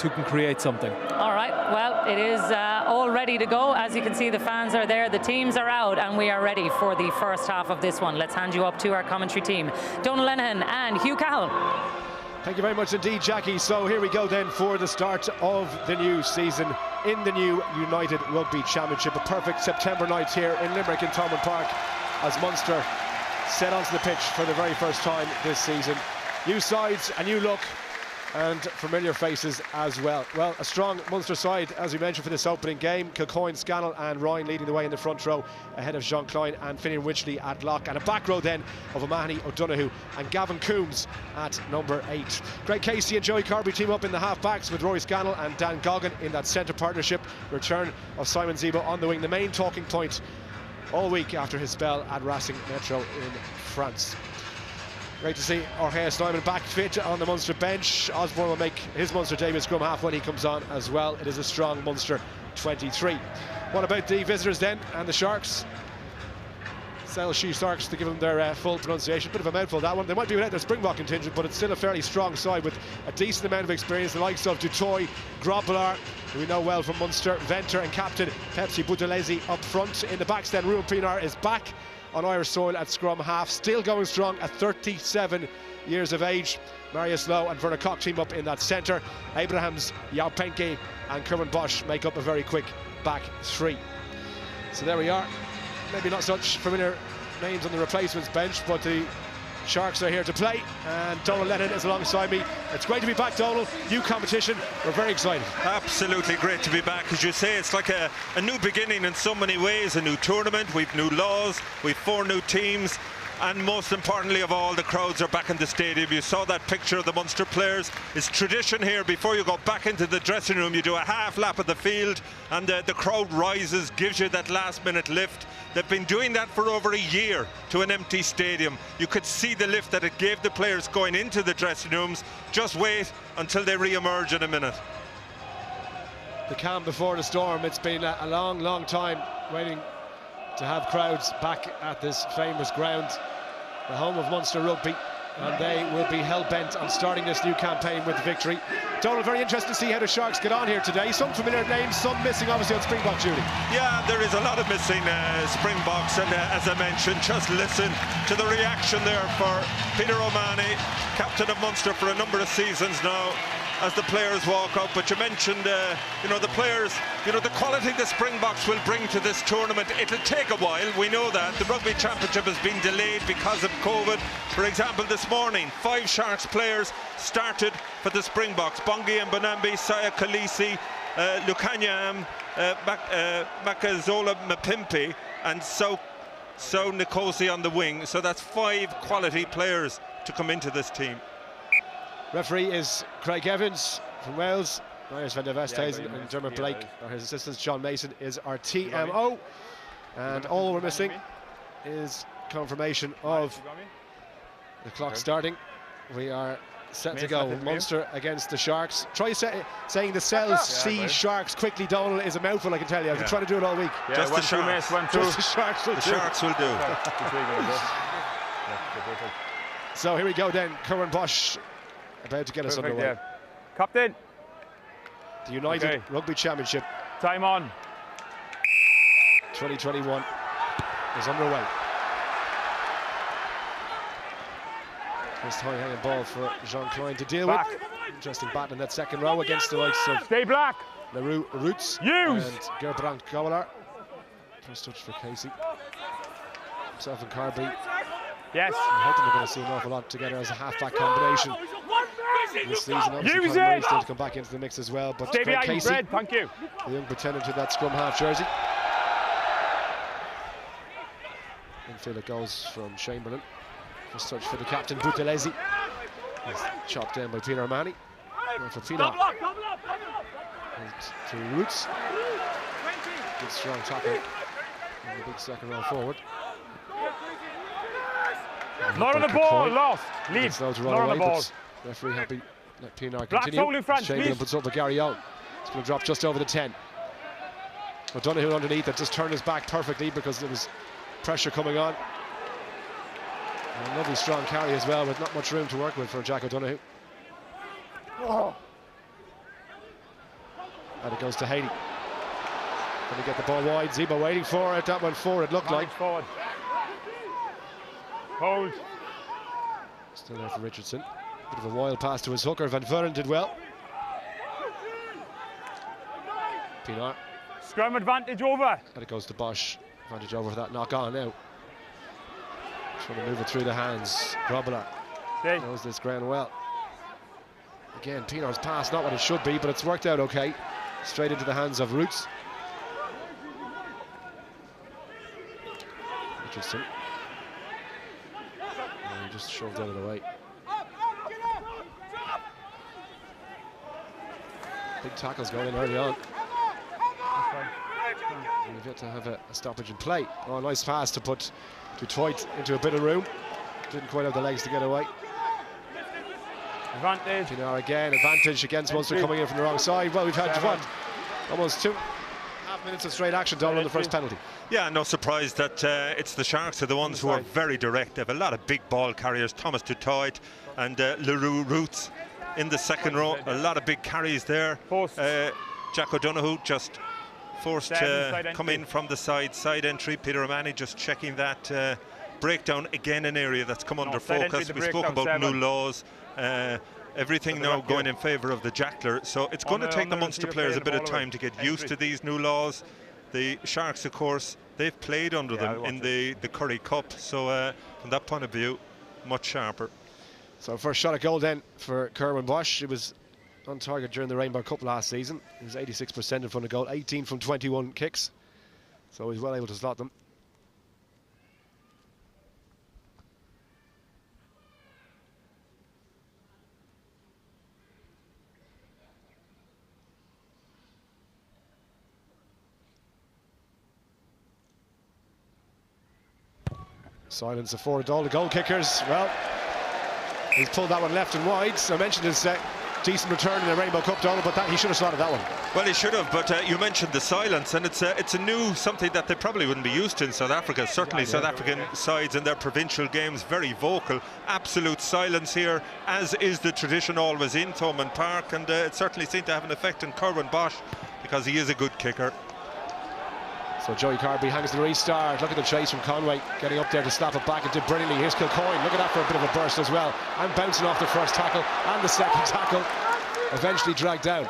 who can create something. All right, well, it is all ready to go. As you can see, the fans are there, the teams are out, and we are ready for the first half of this one. Let's hand you up to our commentary team, Donal Lenihan and Hugh Cahill. Thank you very much indeed, Jackie. So here we go then for the start of the new season in the new United Rugby Championship. A perfect September night here in Limerick in Thomond Park as Munster set onto the pitch for the very first time this season. New sides, a new look, and familiar faces as well. Well, a strong Munster side, as we mentioned, for this opening game. Kilcoyne, Scannell and Ryan leading the way in the front row, ahead of Jean Klein and Finian Wychley at lock, and a back row then of O'Mahony, O'Donoghue and Gavin Coombs at number 8. Greg Casey and Joey Carberry team up in the half-backs, with Rory Scannell and Dan Goggin in that centre partnership. Return of Simon Zebo on the wing, the main talking point all week after his spell at Racing Metro in France. Great to see Jorge Snyman back fit on the Munster bench. Osborne will make his Munster debut at scrum half when he comes on as well. It is a strong Munster 23. What about the visitors then and the Sharks? Sale She Sharks, to give them their full pronunciation. Bit of a mouthful, that one. They might be without their Springbok contingent, but it's still a fairly strong side with a decent amount of experience. The likes of Dutoy, Grobbelaar, who we know well from Munster, Venter and captain Pepsi Buthelezi up front. In the backs then, Ruben Pienaar is back on Irish soil at scrum half, still going strong at 37 years of age. Marius Lowe and Werner Koch team up in that centre. Abrahams, Yao Penke and Kerwin Bosch make up a very quick back three. So there we are. Maybe not such familiar names on the replacements bench, but the Sharks are here to play, and Donal Lenihan is alongside me. It's great to be back, Donal. New competition. We're very excited. Absolutely great to be back. As you say, it's like a new beginning in so many ways. A new tournament, we've new laws, we've 4 new teams, and most importantly of all, the crowds are back in the stadium. You saw that picture of the Munster players. It's tradition here. Before you go back into the dressing room, you do a half lap of the field, and the crowd rises, gives you that last minute lift. They've been doing that for over a year to an empty stadium. You could see the lift that it gave the players going into the dressing rooms. Just wait until they re-emerge in a minute. The calm before the storm. It's been a long time waiting to have crowds back at this famous ground, the home of Munster Rugby, and they will be hell-bent on starting this new campaign with victory. Donal, very interested to see how the Sharks get on here today. Some familiar names, some missing obviously on Springbok duty. Yeah, there is a lot of missing Springboks, and as I mentioned, just listen to the reaction there for Peter O'Mahony, captain of Munster for a number of seasons now, as the players walk out. But you mentioned, the players, the quality the Springboks will bring to this tournament. It'll take a while, we know that. The Rugby Championship has been delayed because of COVID. For example, this morning, 5 Sharks players started for the Springboks. Bongi and Bonambi, Saya Khaleesi, Lukanyam, Makazola Mapimpi, and So Nkosi on the wing. So that's 5 quality players to come into this team. Referee is Craig Evans from Wales. Marius van der Westhuizen and Dermot Blake are his assistants. John Mason is our TMO. And all we're missing is confirmation of the clock starting. We are set to go. Munster against the Sharks. Try saying the Cells see Sharks quickly, Donal, is a mouthful, I can tell you. I've been trying to do it all week. Yeah, just the Sharks. Just the Sharks will do. Sharks will do. So here we go then. Kerwin Bosch about to get us underway. Yeah. Captain. The United Rugby Championship. Time on. 2021 is underway. First high hanging ball for Jean Klein to deal with. Interesting battle in that second row against the likes of Stay black. LaRue Roots and Gerbrand Gowler. First touch for Casey. Himself and Carberry. Yes. I hope we're going to see an awful lot together as a half-back combination this season. Obviously, Conor still to come back into the mix as well. But Greg Casey, thank you. The young pretender to that scrum half jersey. Infield it goes from Chamberlain. First touch for the captain, Buthelezi. He's chopped down by Peter O'Mahony. And for Pienaar. To Roots. Good strong tackle. And the big second row forward. Not on the ball, lost. Leave. Not on the ball. Referee happy. Let Pienaar continue. Chamberlain puts up a Gary Owen. It's going to drop just over the 10. O'Donoghue underneath it just turned his back perfectly because there was pressure coming on. And a lovely strong carry as well, with not much room to work with for Jack O'Donoghue. And it goes to Haley. Going to get the ball wide. Zebo waiting for it. That went forward, it looked like. Forward. Hold. Still there for Richardson. Bit of a wild pass to his hooker. Van Vuren did well. Pinar. Scrum advantage over. And it goes to Bosch. Advantage over for that knock on now. Trying to move it through the hands. Grobler knows this ground well. Again, Pinar's pass, not what it should be, but it's worked out okay. Straight into the hands of Roots. Richardson. And he just shoved out of the way. Big tackles going in early on. And we've yet to have a stoppage in play. Oh, nice pass to put Detroit into a bit of room. Didn't quite have the legs to get away. Advantage. Pinar again, advantage against Munster coming in from the wrong side. Well, we've had what? Almost 2.5 minutes of straight action done on the first penalty. Yeah, no surprise that it's the Sharks are the ones who are very direct. They have a lot of big ball carriers. Thomas Detroit and Leroux Roots in the second row. A lot of big carries there. Jack O'Donoghue just forced to come in from the side entry. Peter O'Mahony just checking that breakdown, again an area that's come under focus. We spoke about new laws, everything now going in favour of the Jackler, so it's going to take the Munster players a bit of time to get used to these new laws. The Sharks, of course, they've played under them in the Currie Cup, so from that point of view, much sharper. So first shot at goal then for Kerwin Bosch. It was on target during the Rainbow Cup last season. He was 86% in front of goal, 18 from 21 kicks. So he's well able to slot them. Silence afforded all the goal kickers. Well, he's pulled that one left and wide. So I mentioned his decent return in the Rainbow Cup, Donald, but he should have slotted that one. Well, he should have, but you mentioned the silence, and it's a new something that they probably wouldn't be used to in South Africa. Certainly South African sides in their provincial games, very vocal. Absolute silence here, as is the tradition always in Thomond Park, and it certainly seemed to have an effect on Kerwin Bosch because he is a good kicker. So Joey Carby hangs the restart. Look at the chase from Conway, getting up there to slap it back and did brilliantly. Here's Kilcoyne, look at that for a bit of a burst as well, and bouncing off the first tackle and the second tackle, eventually dragged down.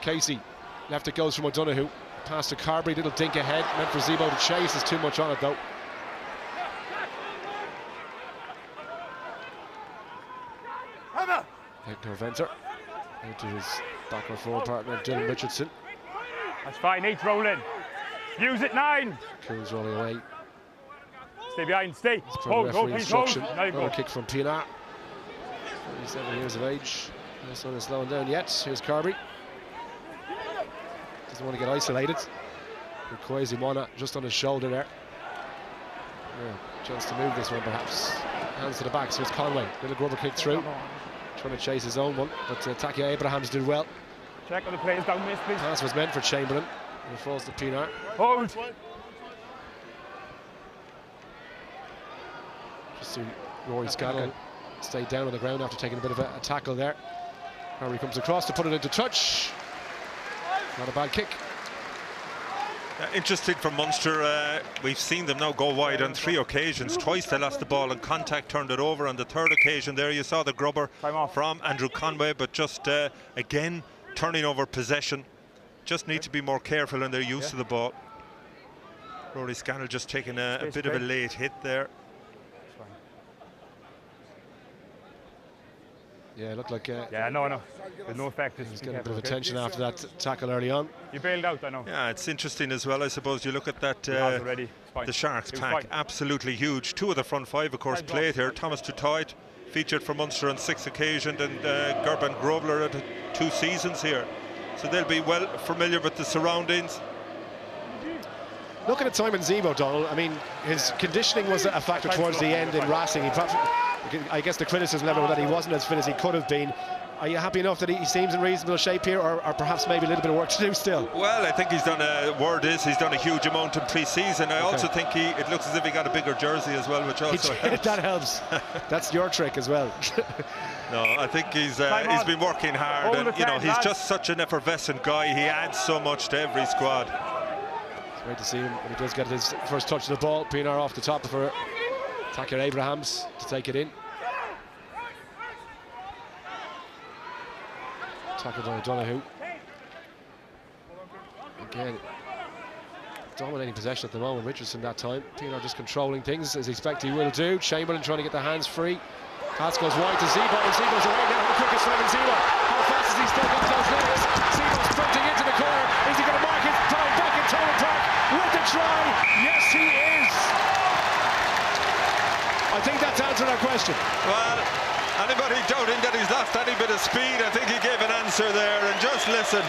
Casey, left it goes from O'Donoghue, pass to Carby, little dink ahead, meant for Zebo to chase. There's too much on it though. Hector Venter into his backward forward partner Dylan Richardson. That's fine, 8 rolling. Use it, 9. Coons rolling away. Stay behind, stay. Hold, instruction. hold. Another kick from Pinar. 37 years of age. No sign of slowing down yet. Here's Carby. Doesn't want to get isolated. Kwesi Mona just on his shoulder there. Yeah, chance to move this one perhaps. Hands to the back. So here's Conway. Little grubber kick through. Trying to chase his own one, but Takia Abrahams did well. Check on the players down this, please. Pass was meant for Chamberlain. And it falls to Pinar. Hold. Just see Rory Scannell stay down on the ground after taking a bit of a tackle there. Harry comes across to put it into touch. Not a bad kick. Interesting for Munster, we've seen them now go wide on 3 occasions. Twice they lost the ball and contact, turned it over. On the third occasion there you saw the grubber from Andrew Conway, but just again turning over possession. Just need to be more careful in their use of the ball. Rory Scannell just taking a bit of a late hit there. Yeah, it looked like... yeah, no. There's no effect. He's getting a bit of attention after that tackle early on. You bailed out, I know. Yeah, it's interesting as well, I suppose. You look at that, the Sharks pack, absolutely huge. 2 of the front 5, of course, played here. Thomas Tutoit featured for Munster on 6 occasions, and Gerben Grobler at 2 seasons here. So they'll be well familiar with the surroundings. Looking at Simon Zebo, Donald, I mean, his conditioning was a factor towards the end in Racing. He perhaps, I guess the criticism level that he wasn't as fit as he could have been. Are you happy enough that he seems in reasonable shape here, or perhaps maybe a little bit of work to do still? Well, I think he's done he's done a huge amount in pre-season. I also think it looks as if he got a bigger jersey as well, which also helps. That helps. That's your trick as well. No, I think he's been working hard, and you know, he's just such an effervescent guy. He adds so much to every squad. It's great to see him when he does get his first touch of the ball. Pienaar off the top for Takir Abrahams to take it in. Tackled by O'Donoghue. Again, dominating possession at the moment. Richardson that time. Pienaar just controlling things as he expect he will do. Chamberlain trying to get the hands free. Pass goes wide to Zebo, and Zebo's away now. How quick is Simon Zebo? How fast is he still got those legs? Zebo's sprinting into the corner. Is he going to mark it? Time back in Tolan Park with the try. Yes, he is. I think that's answered our question. Well, anybody doubting that he's lost any bit of speed, I think he gave an answer there. And just listen.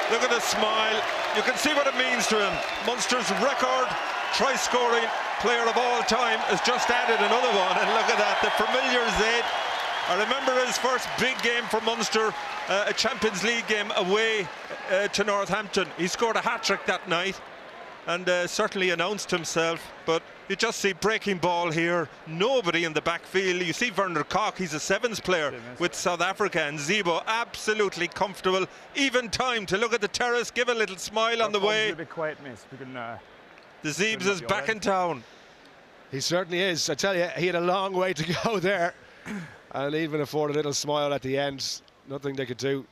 Look at the smile. You can see what it means to him. Munster's record try-scoring player of all time has just added another one, and look at that, the familiar Zaid. I remember his first big game for Munster, a Champions League game away to Northampton. He scored a hat-trick that night and certainly announced himself, but you just see breaking ball here, nobody in the backfield. You see Werner Koch, he's a sevens player with South Africa, and Zebo absolutely comfortable, even time to look at the terrace, give a little smile on the way. A bit quiet, miss. We can, the Zeebs is back in town. He certainly is. I tell you, he had a long way to go there, and even afford a little smile at the end. Nothing they could do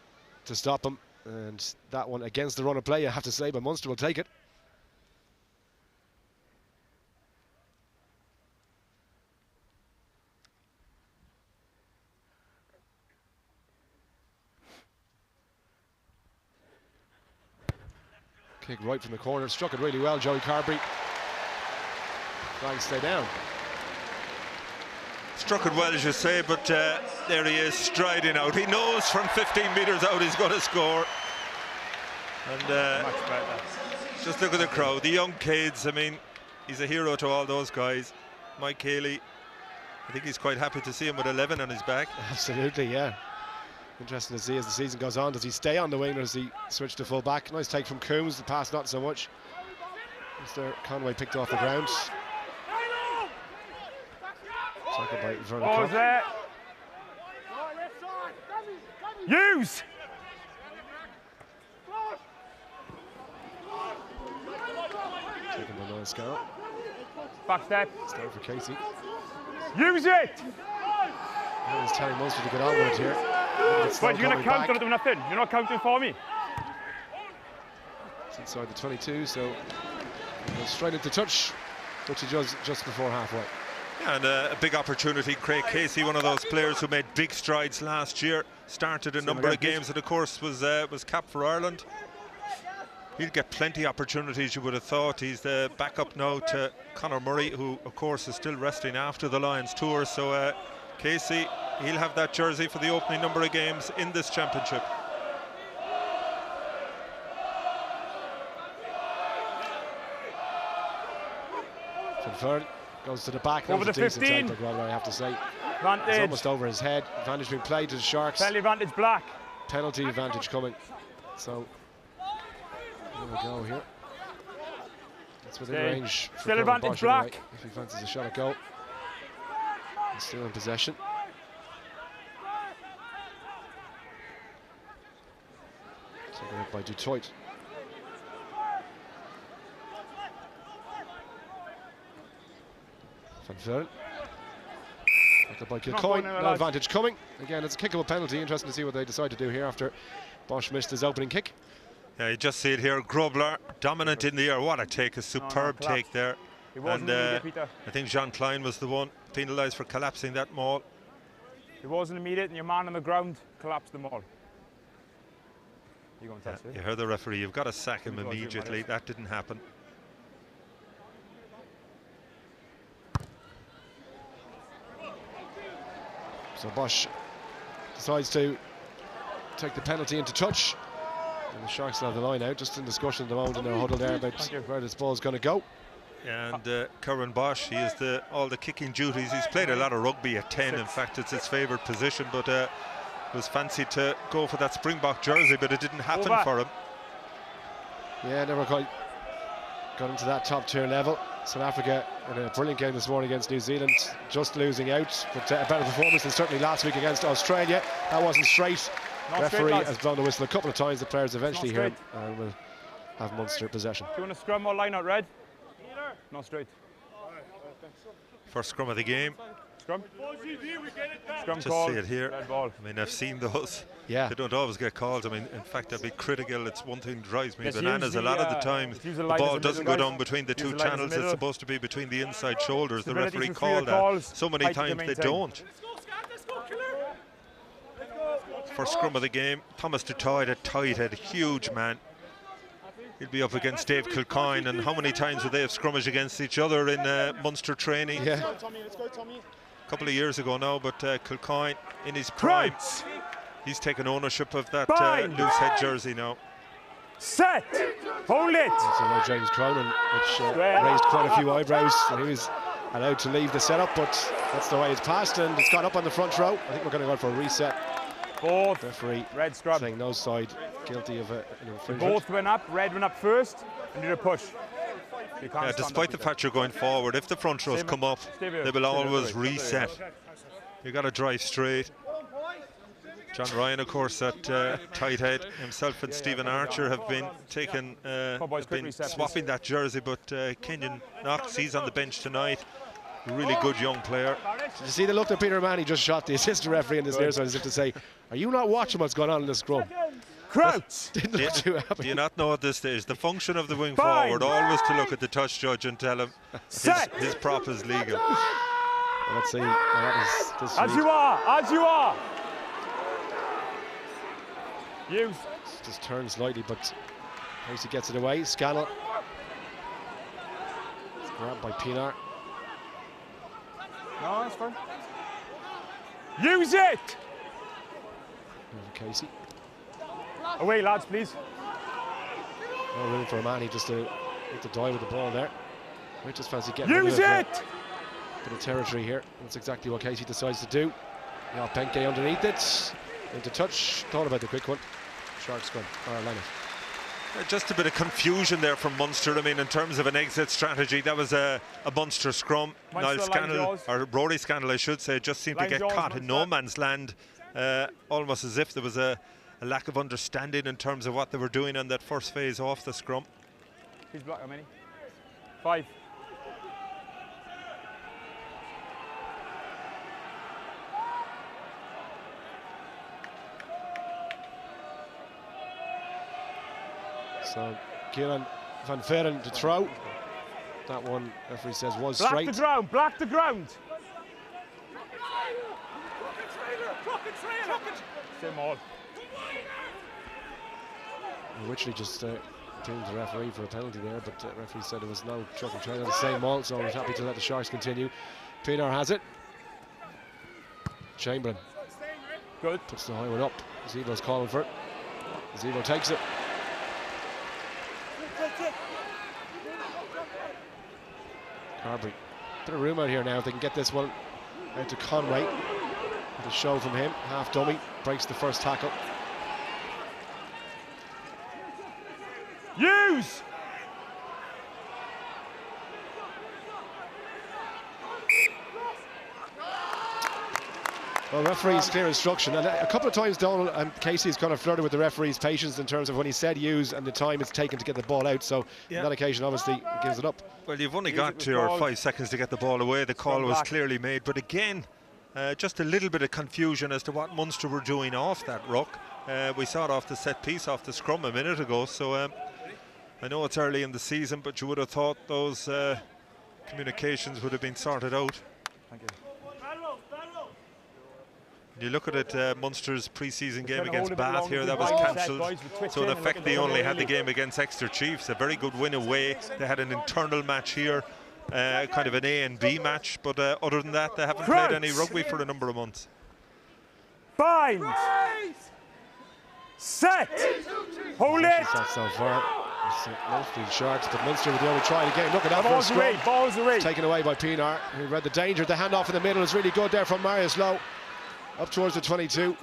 to stop him, and that one against the run of play, I have to say, but Munster will take it. Kick right from the corner, struck it really well, Joey Carberry. Flag stay down. Struck it well, as you say, but there he is, striding out. He knows from 15 metres out he's going to score. And just look at the crowd, the young kids. I mean, he's a hero to all those guys. Mike Cayley, I think he's quite happy to see him with 11 on his back. Absolutely, yeah. Interesting to see as the season goes on. Does he stay on the wing or does he switch to full back? Nice take from Coombs, the pass not so much. Mr. Conway picked off the ground. Tackled by Werner Koch. there. Use! Taken by Noel Scarrow. Back step. Start for Casey. Use it! He's telling Munster to get on with it here. But you're going to count on it with nothing. You're not counting for me. It's inside the 22, so he goes straight into touch, which he does just before halfway. Yeah, and a big opportunity. Craig Casey, one of those players who made big strides last year, started a number of games and of course was capped for Ireland. He'll get plenty of opportunities, you would have thought. He's the backup now to Conor Murray, who of course is still resting after the Lions tour, so Casey, he'll have that jersey for the opening number of games in this championship. Fern goes to the back. Over the 15. Take, I have to say. Advantage. It's almost over his head. Advantage being played to the Sharks. Penalty advantage black. Penalty advantage coming. So there we go here. That's within range. Still advantage black. Anyway, if he fancies a shot at goal. He's still in possession. Taken out by Detroit. Van Vuren. Tackled by Kilcoyne. No advantage coming. Again, it's a kickable penalty. Interesting to see what they decide to do here after Bosch missed his opening kick. Yeah, you just see it here. Grobler dominant in the air. What a take, a superb take there. And I think Jean Klein was the one penalised for collapsing that maul. It wasn't immediate, and your man on the ground collapsed the maul. You you heard the referee. You've got to sack him immediately. That didn't happen. So Bosch decides to take the penalty into touch. And the Sharks will have the line out. Just in discussion at the moment in their huddle there about where this ball is going to go. And Curran Bosch, he has all the kicking duties. He's played a lot of rugby at 10. In fact, it's his favourite position, but was fancied to go for that Springbok jersey, but it didn't happen for him. Yeah, never quite got into that top tier level. South Africa in a brilliant game this morning against New Zealand, just losing out, but a better performance than certainly last week against Australia. That wasn't straight. Not Referee straight, has blown the whistle a couple of times. The players eventually hear him straight. and will have Munster possession. Do you want a scrum or line out, Red? Not straight. First scrum of the game. Scrum. Scrum Just call. see it here. Red ball. I mean, I've seen those. Yeah. They don't always get called. I mean, in fact, I'd be critical. It's one thing that drives me Yes, bananas. A lot of the time, use the the line ball as a doesn't middle, go guys. down between the Use two the line as a channels. It's middle. supposed to be between the inside shoulders. The Stability referee for freer called that. calls. So many Height to times they maintain. don't. First scrum of the game. Thomas Dutoit at tight head, huge man. He'll be up against Dave Kilcoyne, and how many times would they have scrummaged against each other in Munster training? Yeah. A couple of years ago now, but Kilcoyne in his prime, he's taken ownership of that loose head jersey now. Set. Hold it. So now James Cronin, which raised quite a few eyebrows. He was allowed to leave the setup, but that's the way it's passed, and it's got up on the front row. I think we're going to go for a reset. Both. Referee Red scrum. saying no side guilty of an infringement. Both went up. Red went up first and did a push. You can't stand Despite up the with fact you're going forward, if the front rows come up, they will always reset. You got to drive straight. John Ryan, of course, at tight head. Himself and Stephen Archer have been taking, swapping that jersey, but Kenyon Knox, he's on the bench tonight. Really good young player. Did you see the look that Peter Manny just shot the assistant referee in this near side as if to say, are you not watching what's going on in the scrum? Crouch. Didn't look too happy. Do you not know at this stage the function of the wing forward always to look at the touch judge and tell him his prop is legal? Well, let's see. That is As you are. As you are. Use. just turns slightly, but Casey gets it away. Scannell. It's grabbed by Pinar. No, that's fine. Use it. Casey. Away, lads, please. No room for Manny just to hit the die with the ball there. I just fancy getting Use rid of, it. bit of territory here. That's exactly what Casey decides to do. Yeah, Penke underneath it. Into touch. Thought about the quick one. Shark scrum. Or line it. Just a bit of confusion there from Munster. I mean, in terms of an exit strategy, that was a Munster scrum. Niall Scannell, or Rory Scannell, I should say, just seemed to get caught in no man's land, almost as if there was a lack of understanding in terms of what they were doing on that first phase off the scrum. He's blocked. How many? 5. So Kieran Van Veren to throw. That one, referee says, was Black straight. the ground. Black the ground. Same all. Wycherley just tuned the referee for a penalty there, but the referee said there was no truck and trailer, the same all, so he's happy to let the Sharks continue. Pinar has it. Chamberlain. Good. Puts the high one up. Zevo's calling for it. Zevo takes it. Carberry. Bit of room out here now if they can get this one out to Conway. With a show from him. Half dummy. Breaks the first tackle. Use. Well, referee's clear instruction, and a couple of times Donald and Casey's kind of flirted with the referee's patience in terms of when he said use and the time it's taken to get the ball out. So on that occasion, obviously, he gives it up. Well, you've only got 2 or 5 seconds to get the ball away. The call was clearly made, but again, just a little bit of confusion as to what Munster were doing off that ruck. We saw it off the set piece, off the scrum a minute ago. So I know it's early in the season, but you would have thought those communications would have been sorted out. Thank you. You look at it, Munster's pre-season game against Bath here, that was cancelled. So in effect they only had the game against Exeter Chiefs, a very good win away. They had an internal match here, kind of an A and B match, but other than that they haven't played any rugby for a number of months. Bind. Set. Hold it. So far, mostly Sharks, but Munster with the only try of the game. Look at that Balls away. Balls away. Taken away by Pinar, who read the danger. The handoff in the middle is really good there from Marius Lowe. Up towards the 22.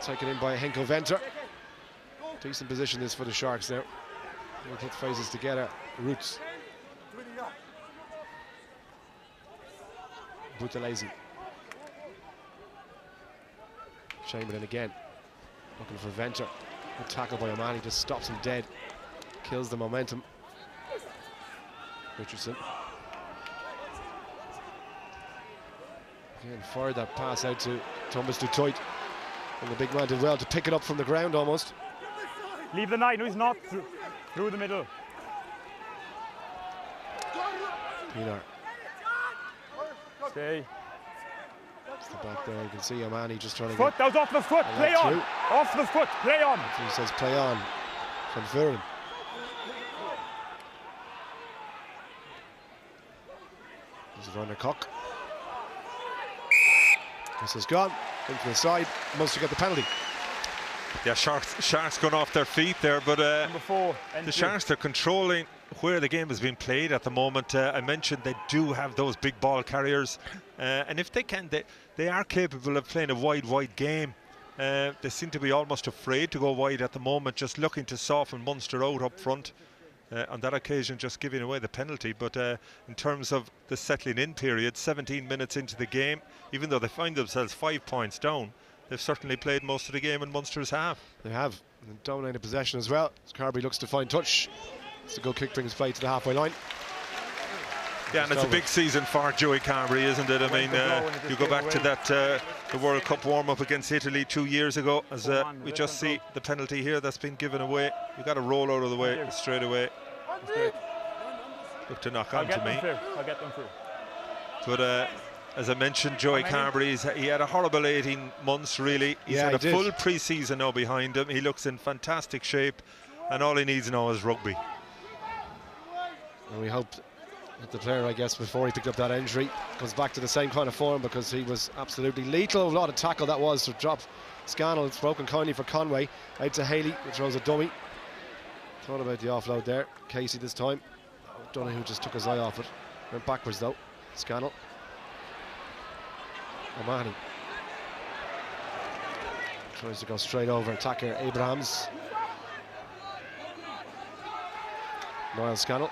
Taken in by Henko Venter. Decent position this for the Sharks now. He put faces together. Roots. Buthelezi. Chamberlain again. Looking for Venter. Good tackle by O'Mahony. Just stops him dead. Kills the momentum. Richardson. Again, fired that pass out to Thomas Dutoit. And the big man did well to pick it up from the ground almost. Leave the 9, no he's not. Through the middle. Pinar. Stay. It's the back there. You can see O'Mahony just trying to Foot, that was off the foot, play on. through. Off the foot, play on. So he says play on. Van Vuren. This is Werner Koch. This is gone. Into the side. Munster get the penalty. Yeah, Sharks gone off their feet there, but Number 4. the Sharks, they're controlling where the game is being played at the moment. I mentioned they do have those big ball carriers, and if they can, they are capable of playing a wide game. They seem to be almost afraid to go wide at the moment, just looking to soften Munster out up front. On that occasion, just giving away the penalty. But in terms of the settling in period, 17 minutes into the game, even though they find themselves 5 points down, they've certainly played most of the game in Munster's half. They have. And dominated possession as well. Carberry looks to find touch. It's a good kick, brings play to the halfway line. Yeah, and it's a big season for Joey Carberry, isn't it? I mean, you go back to that the World Cup warm-up against Italy 2 years ago, as we just see the penalty here that's been given away. You got to roll out of the way straight away. Look to knock on to me. I'll get them through. But as I mentioned, Joey Carberry, he had a horrible 18 months, really. He's had a full pre-season now behind him. He looks in fantastic shape, and all he needs now is rugby. And we hope that the player, I guess, before he picked up that injury, comes back to the same kind of form, because he was absolutely lethal. A lot of tackle that was to drop Scannell. It's broken kindly for Conway. Out to Haley, who throws a dummy. Thought about the offload there. Casey this time. Don't know who just took his eye off it. Went backwards though. Scannell. O'Mahony tries to go straight over. Attacker Abrahams. Niall Scannell.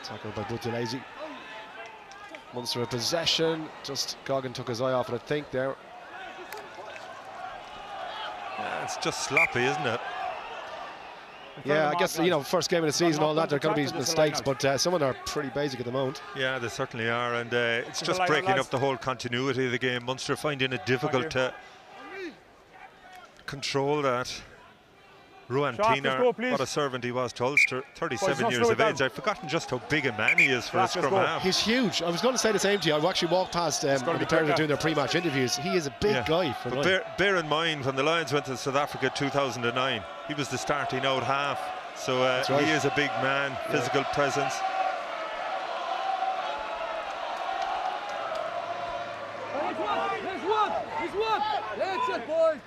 Tackled by Buthelezi. Munster in possession. Just Goggin took his eye off it, I think, there. Yeah, it's just sloppy, isn't it? Yeah, I guess, you know, first game of the season, all that, there are going to be mistakes, but some of them are pretty basic at the moment. Yeah, they certainly are, and it's just breaking up the whole continuity of the game. Munster finding it difficult to control that. Ruan Pinar, what a servant he was to Ulster, 37 years of age. I've forgotten just how big a man he is for a scrum half. He's huge. I was going to say the same to you. I actually walked past when the players were doing their pre-match interviews. He is a big guy. But bear in mind, when the Lions went to South Africa 2009, he was the starting out half. So he is a big man, physical presence. Here's one. That's it, boy.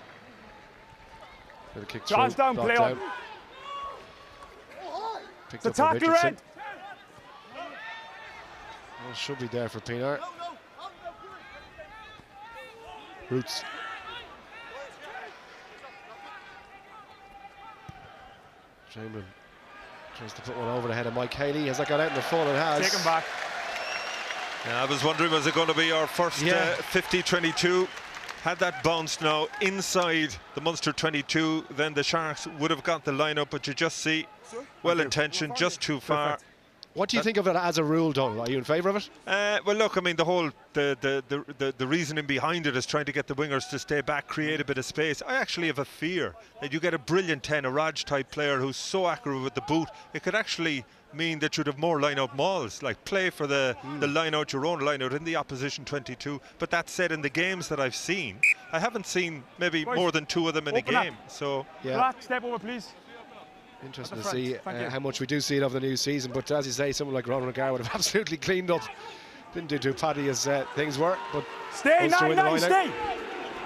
Kick John's down, play on. Picked up attack your end. Well, should be there for Pinar. Roots. Chamberlain tries to put one over the head of Mike Haley. Has that got out in the full? It has. Take him back. Yeah, I was wondering, was it going to be our first 50-22? Had that bounced now inside the Munster 22, then the Sharks would have got the lineup, but you just see, well-intentioned, just too far. What do you think of it as a rule, Donald? Are you in favour of it? Well, look, I mean, the reasoning behind it is trying to get the wingers to stay back, create a bit of space. I actually have a fear that you get a brilliant 10, a Raj-type player who's so accurate with the boot, it could actually mean that you'd have more line-out mauls, like play for the line-out, your own line-out in the opposition 22. But that said, in the games that I've seen, I haven't seen maybe more than 2 of them in a game. So, Step over, please. Interesting to see how much we do see it of the new season, but as you say, someone like Ron Regar would have absolutely cleaned up. Didn't do too paddy as things were, but stay, stay.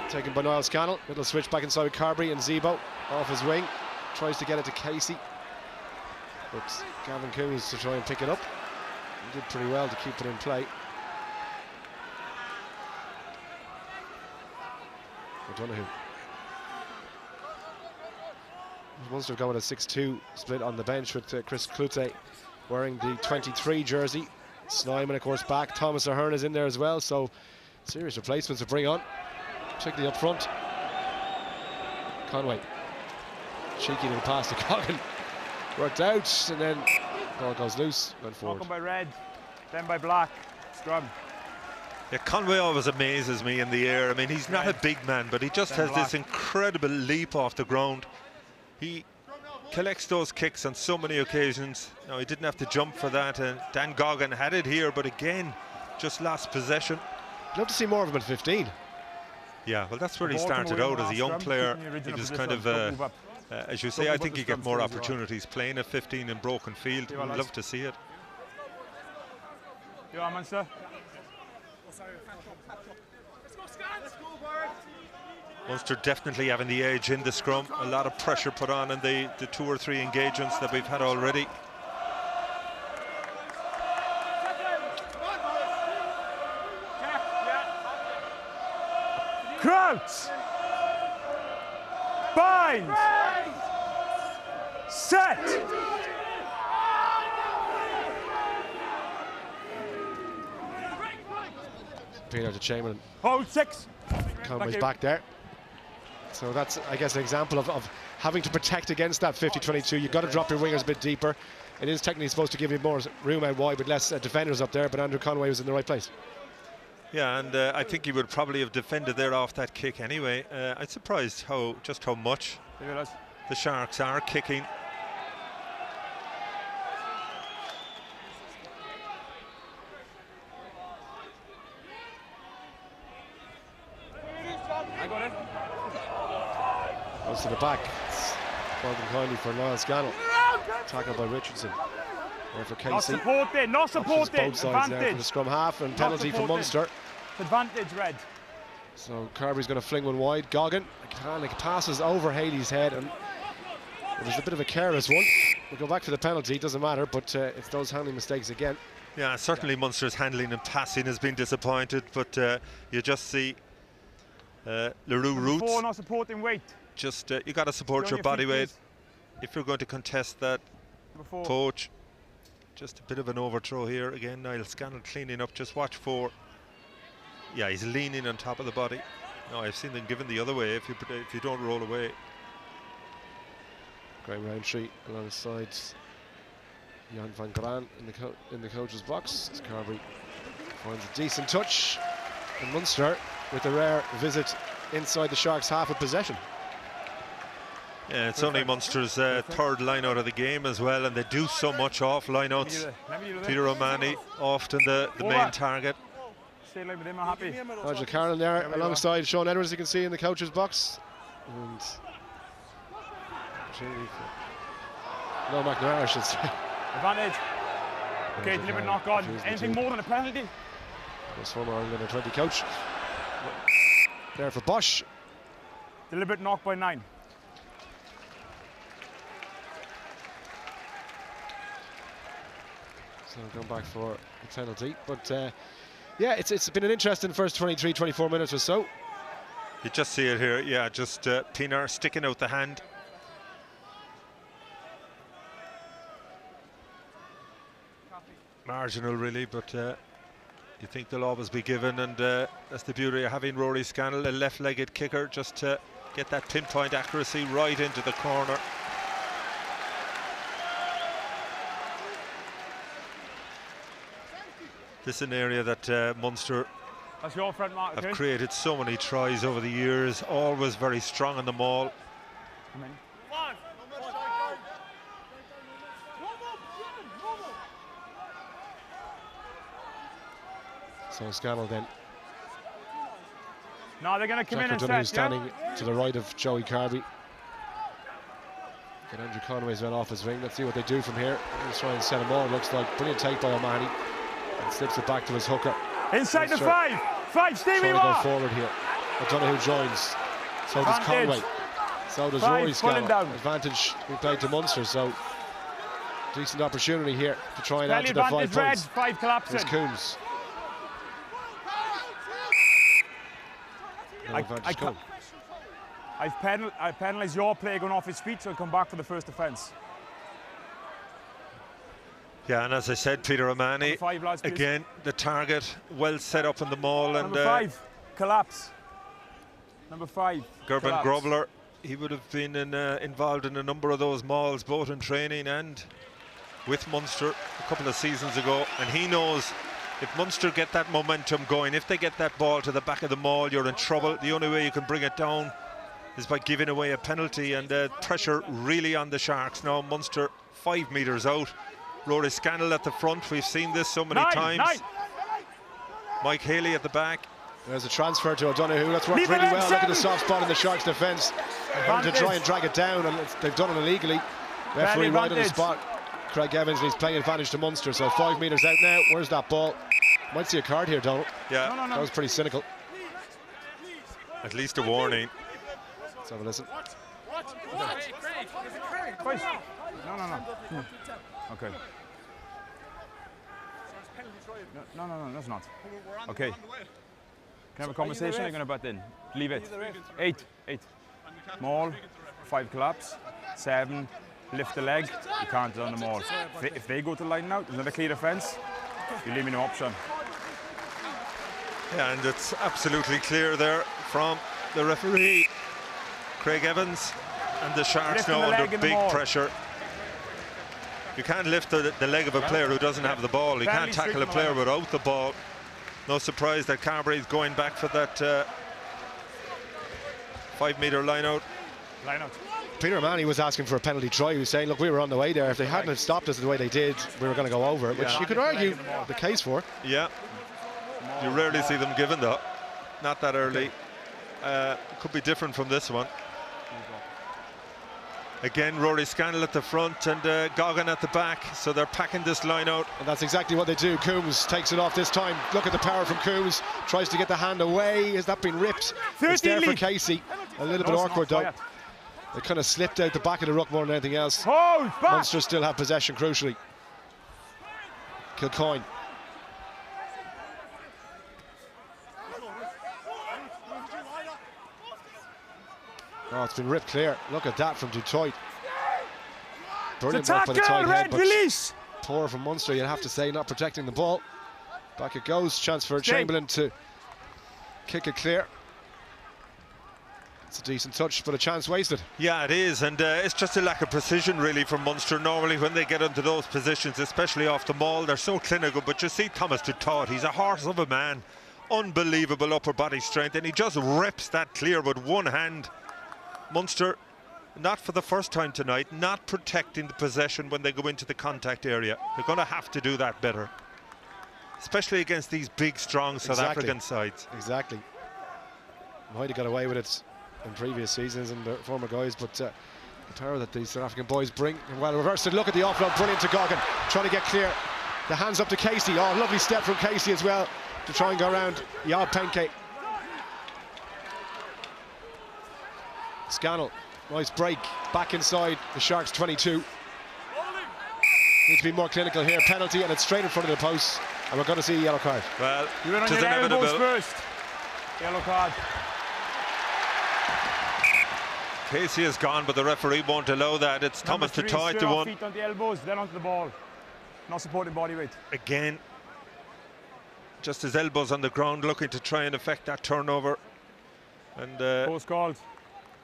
Taken by Niall Scannell. Little switch back inside with Carberry, and Zebo off his wing tries to get it to Casey, but Gavin Coons to try and pick it up. He did pretty well to keep it in play. O'Donoghue. Munster going a 6-2 split on the bench with Chris Klute wearing the 23 jersey. Snyman, of course, back. Thomas Ahern is in there as well, so serious replacements to bring on, particularly up front. Conway, cheeky little pass to Cogan, worked out, and then ball goes loose, went forward. Welcome by red, then by black, scrum. Yeah, Conway always amazes me in the air. I mean, he's not a big man, but he just has this incredible leap off the ground. He collects those kicks on so many occasions. You know, he didn't have to jump for that, and Dan Goggin had it here, but again, just lost possession. I'd love to see more of him at 15. Yeah, well, that's where he started out as a young player. He was kind of, as you say, I think he get more opportunities playing at 15 in broken field. I'd love to see it. You on, Munster? Munster definitely having the edge in the scrum. A lot of pressure put on in the 2 or 3 engagements that we've had already. Crouch! Bind! Set! Peter to Chamberlain. Hold 6. Conway's back there. So that's, I guess, an example of having to protect against that 50-22. You've got to drop your wingers a bit deeper. It is technically supposed to give you more room out wide with less defenders up there, but Andrew Conway was in the right place. Yeah, and I think he would probably have defended there off that kick anyway. I'm surprised just how much the Sharks are kicking. Goes to the back. Spoken kindly for Niall Scannell. Tackled by Richardson. There for Casey. Not supported, not supported. Both sides there for the scrum half, and penalty for Munster. Advantage, red. So Carberry's going to fling one wide. Goggin passes over Haley's head, and it was a bit of a careless one. We'll go back to the penalty, it doesn't matter, but it's those handling mistakes again. Yeah, certainly Munster's handling and passing has been disappointed, but you just see LaRue Roots. 4 not supporting weight. Just you got to support your body weight if you're going to contest that poach. Just a bit of an overthrow here again. Niall Scannell cleaning up. Just watch for. Yeah, he's leaning on top of the body. No, I've seen them given the other way if you don't roll away. Graham Roundtree alongside Jan van Graan in the coach's box. As Carberry finds a decent touch, and Munster with a rare visit inside the Sharks' half of possession. Yeah, it's only Munster's third line out of the game as well, and they do so much off lineouts. Peter O'Mahony often the main target. Stay with him, I'm happy. Nigel Carroll there alongside Sean Edwards, you can see in the coach's box. And no McNair, I should say. Advantage. Okay, deliberate knock on. Anything more than a penalty? This former Ireland under-20 coach. There for Bosch. Deliberate knock by 9. So going back for a penalty, but yeah, it's been an interesting first 23-24 minutes or so. You just see it here, yeah, just Pinar sticking out the hand. Marginal really, but you think they'll always be given, and that's the beauty of having Rory Scannell, a left-legged kicker, just to get that pinpoint accuracy right into the corner. This is an area that Munster That's your front mark, have okay? created so many tries over the years, always very strong on the maul. Come in. So Scannell then. No, they're going to come in and Donahue set, standing to the right of Joey Carby. Get Andrew Conway's well off his wing. Let's see what they do from here. Let's try and set him on. Looks like brilliant take by O'Mahony. And slips it back to his hooker. Inside the 5. 5, Stevie Trying to Waugh. go forward here. Donahue joins. So does Conway. So does 5, Rory pulling Scannell. down. Advantage we played to Munster. So decent opportunity here to try and add Belly to their 5 advantage, red. points. 5 collapsing. Here's Coombs. No I advantage Coombs. I've penalised your player going off his feet, so he'll come back for the first offence. Yeah, and as I said, Peter O'Mahony, again, the target well set up in the maul. And Number 5, collapse. Number 5, Gerben collapse. Grobler, he would have been involved in a number of those mauls, both in training and with Munster a couple of seasons ago. And he knows if Munster get that momentum going, if they get that ball to the back of the maul, you're in trouble. The only way you can bring it down is by giving away a penalty, and pressure really on the Sharks now. Munster 5 metres out. Rory Scannell at the front. We've seen this so many times. Mike Haley at the back. There's a transfer to O'Donoghue. That's worked really well. Look at the soft spot in the Sharks' defence. To try and drag it down, and they've done it illegally. Referee right on the spot. Craig Evans, and he's playing advantage to Munster. So 5 metres out now. Where's that ball? Might see a card here, Donald. Yeah. No. That was pretty cynical. At least a warning. Let's have a listen. No. Okay. No, that's not. Okay. Can I have a conversation? You're going to butt in. Leave it. 8. Maul. 5 collapse. 7. Lift the leg. You can't on the maul. If they go to the line now, there's another clear defence. You leave me no option. Yeah, and it's absolutely clear there from the referee, Craig Evans, and the Sharks now under big pressure. You can't lift the leg of a player who doesn't have the ball. You can't tackle a player without the ball. No surprise that Carberry's going back for that 5 metre line out. Peter O'Mahony was asking for a penalty try. He was saying, look, we were on the way there. If they hadn't have stopped us the way they did, we were going to go over, which you could argue the case for. Yeah. You rarely see them given though. Not that early. Could be different from this one. Again, Rory Scannell at the front and Goggin at the back, so they're packing this line out. And that's exactly what they do. Coombs takes it off this time. Look at the power from Coombs. Tries to get the hand away. Has that been ripped? It's there for Casey. A little bit awkward though. It kind of slipped out the back of the ruck more than anything else. Munster still have possession, crucially. Kilcoyne. Oh, it's been ripped clear. Look at that from Detroit. Brilliant work by the tight head, but poor from Munster, you'd have to say, not protecting the ball. Back it goes. Chance for Chamberlain to kick it clear. It's a decent touch, but a chance wasted. Yeah, it is, and it's just a lack of precision really from Munster. Normally when they get into those positions, especially off the maul, they're so clinical, but you see Thomas Dutoit, he's a horse of a man. Unbelievable upper body strength, and he just rips that clear with one hand. Munster, not for the first time tonight, not protecting the possession when they go into the contact area. They're going to have to do that better, especially against these big, strong South African sides. Exactly. Might have got away with it in previous seasons and the former guys, but the power that these South African boys bring. And well reversed it. Look at the offload, brilliant to Goggin, trying to get clear. The hands up to Casey. Oh, lovely step from Casey as well to try and go around Yab Penke. Scannell, nice break, back inside the Sharks 22. Need to be more clinical here. Penalty, and it's straight in front of the post, and we're going to see a yellow card. Well, you went on your elbows first. Yellow card. Casey is gone, but the referee won't allow that. It's Thomas Dutoit, the one. Feet on the elbows, then onto the ball. Not supporting body weight. Again, just his elbows on the ground, looking to try and affect that turnover. And post called.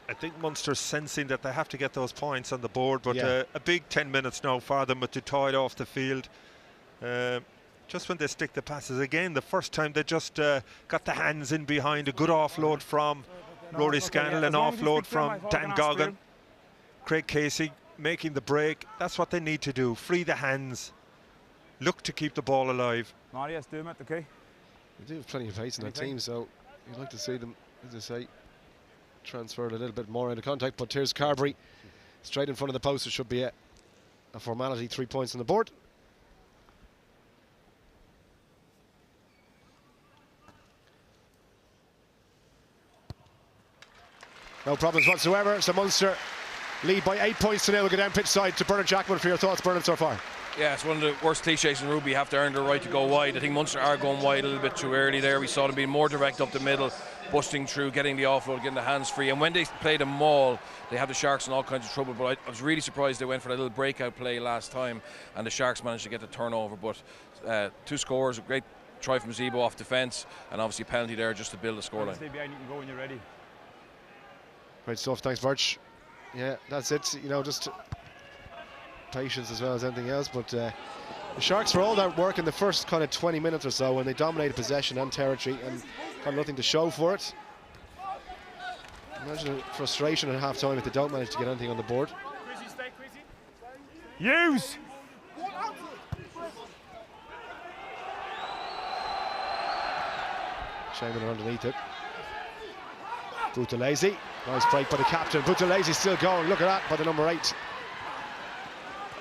I think Munster's sensing that they have to get those points on the board, but a big 10 minutes now for them with Dutoit off the field. Just when they stick the passes again, the first time they just got the hands in behind, a good offload from Rory Scannell, an offload from Dan Goggin. Craig Casey making the break. That's what they need to do, free the hands, look to keep the ball alive. Marius, do it, okay? They do have plenty of pace in that team, so you'd like to see them, as I say, transferred a little bit more into contact. But here's Carberry straight in front of the post. It should be a formality. 3 points on the board. No problems whatsoever. So Munster lead by 8 points to nil. We'll go down pitch side to Bernard Jackman for your thoughts, Bernard, so far. Yeah, it's one of the worst cliches in rugby. You have to earn the right to go wide. I think Munster are going wide a little bit too early there. We saw them being more direct up the middle. busting through, getting the offload, getting the hands free. And when they play the maul, they have the Sharks in all kinds of trouble. But I was really surprised they went for that little breakout play last time, and the Sharks managed to get the turnover. But 2 scores, a great try from Zebo off defence, and obviously a penalty there just to build a scoreline. Stay behind, you can go when you're ready. Great stuff, thanks Birch. Yeah, that's it, you know, just patience as well as anything else. But the Sharks for all that work in the first kind of 20 minutes or so, when they dominated possession and territory and had nothing to show for it. Imagine the frustration at half time if they don't manage to get anything on the board. Use! Shaman underneath it. Buthelezi, nice break by the captain. Buthelezi still going, look at that, by the number 8.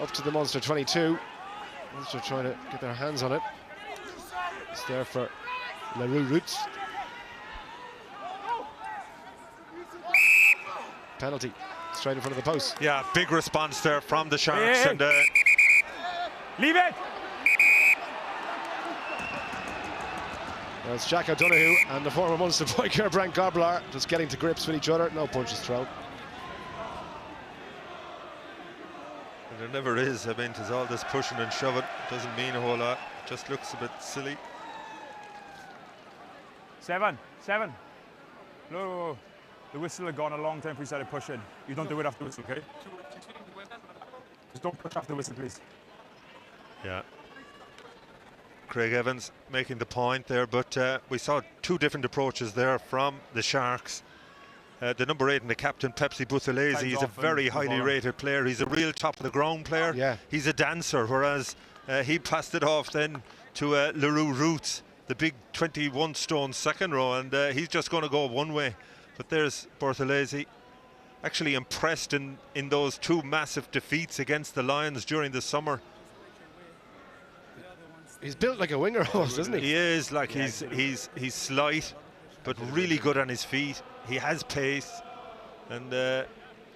Up to the Munster 22. Munster trying to get their hands on it. It's there for LaRue Roots. Penalty, straight in front of the post. Yeah, big response there from the Sharks. Hey. And Leave it! It's Jack O'Donoghue and the former Munster boy Brent Goblar just getting to grips with each other. No punches thrown. there never is. I mean, there's all this pushing and shoving. Doesn't mean a whole lot. Just looks a bit silly. 7. No, the whistle had gone a long time before we started pushing. You don't do it after the whistle, okay? Just don't push after the whistle, please. Yeah. Craig Evans making the point there, but we saw 2 different approaches there from the Sharks. The number 8 and the captain, Pepsi Buthelezi, he's a very highly rated player. He's a real top of the ground player. Yeah. He's a dancer, whereas he passed it off then to LaRue Roots, the big 21-stone second row, and he's just going to go one way. But there's Buthelezi, actually impressed in those 2 massive defeats against the Lions during the summer. He's built like a winger almost, isn't he? He is, like, he's slight, but really good on his feet. He has pace, and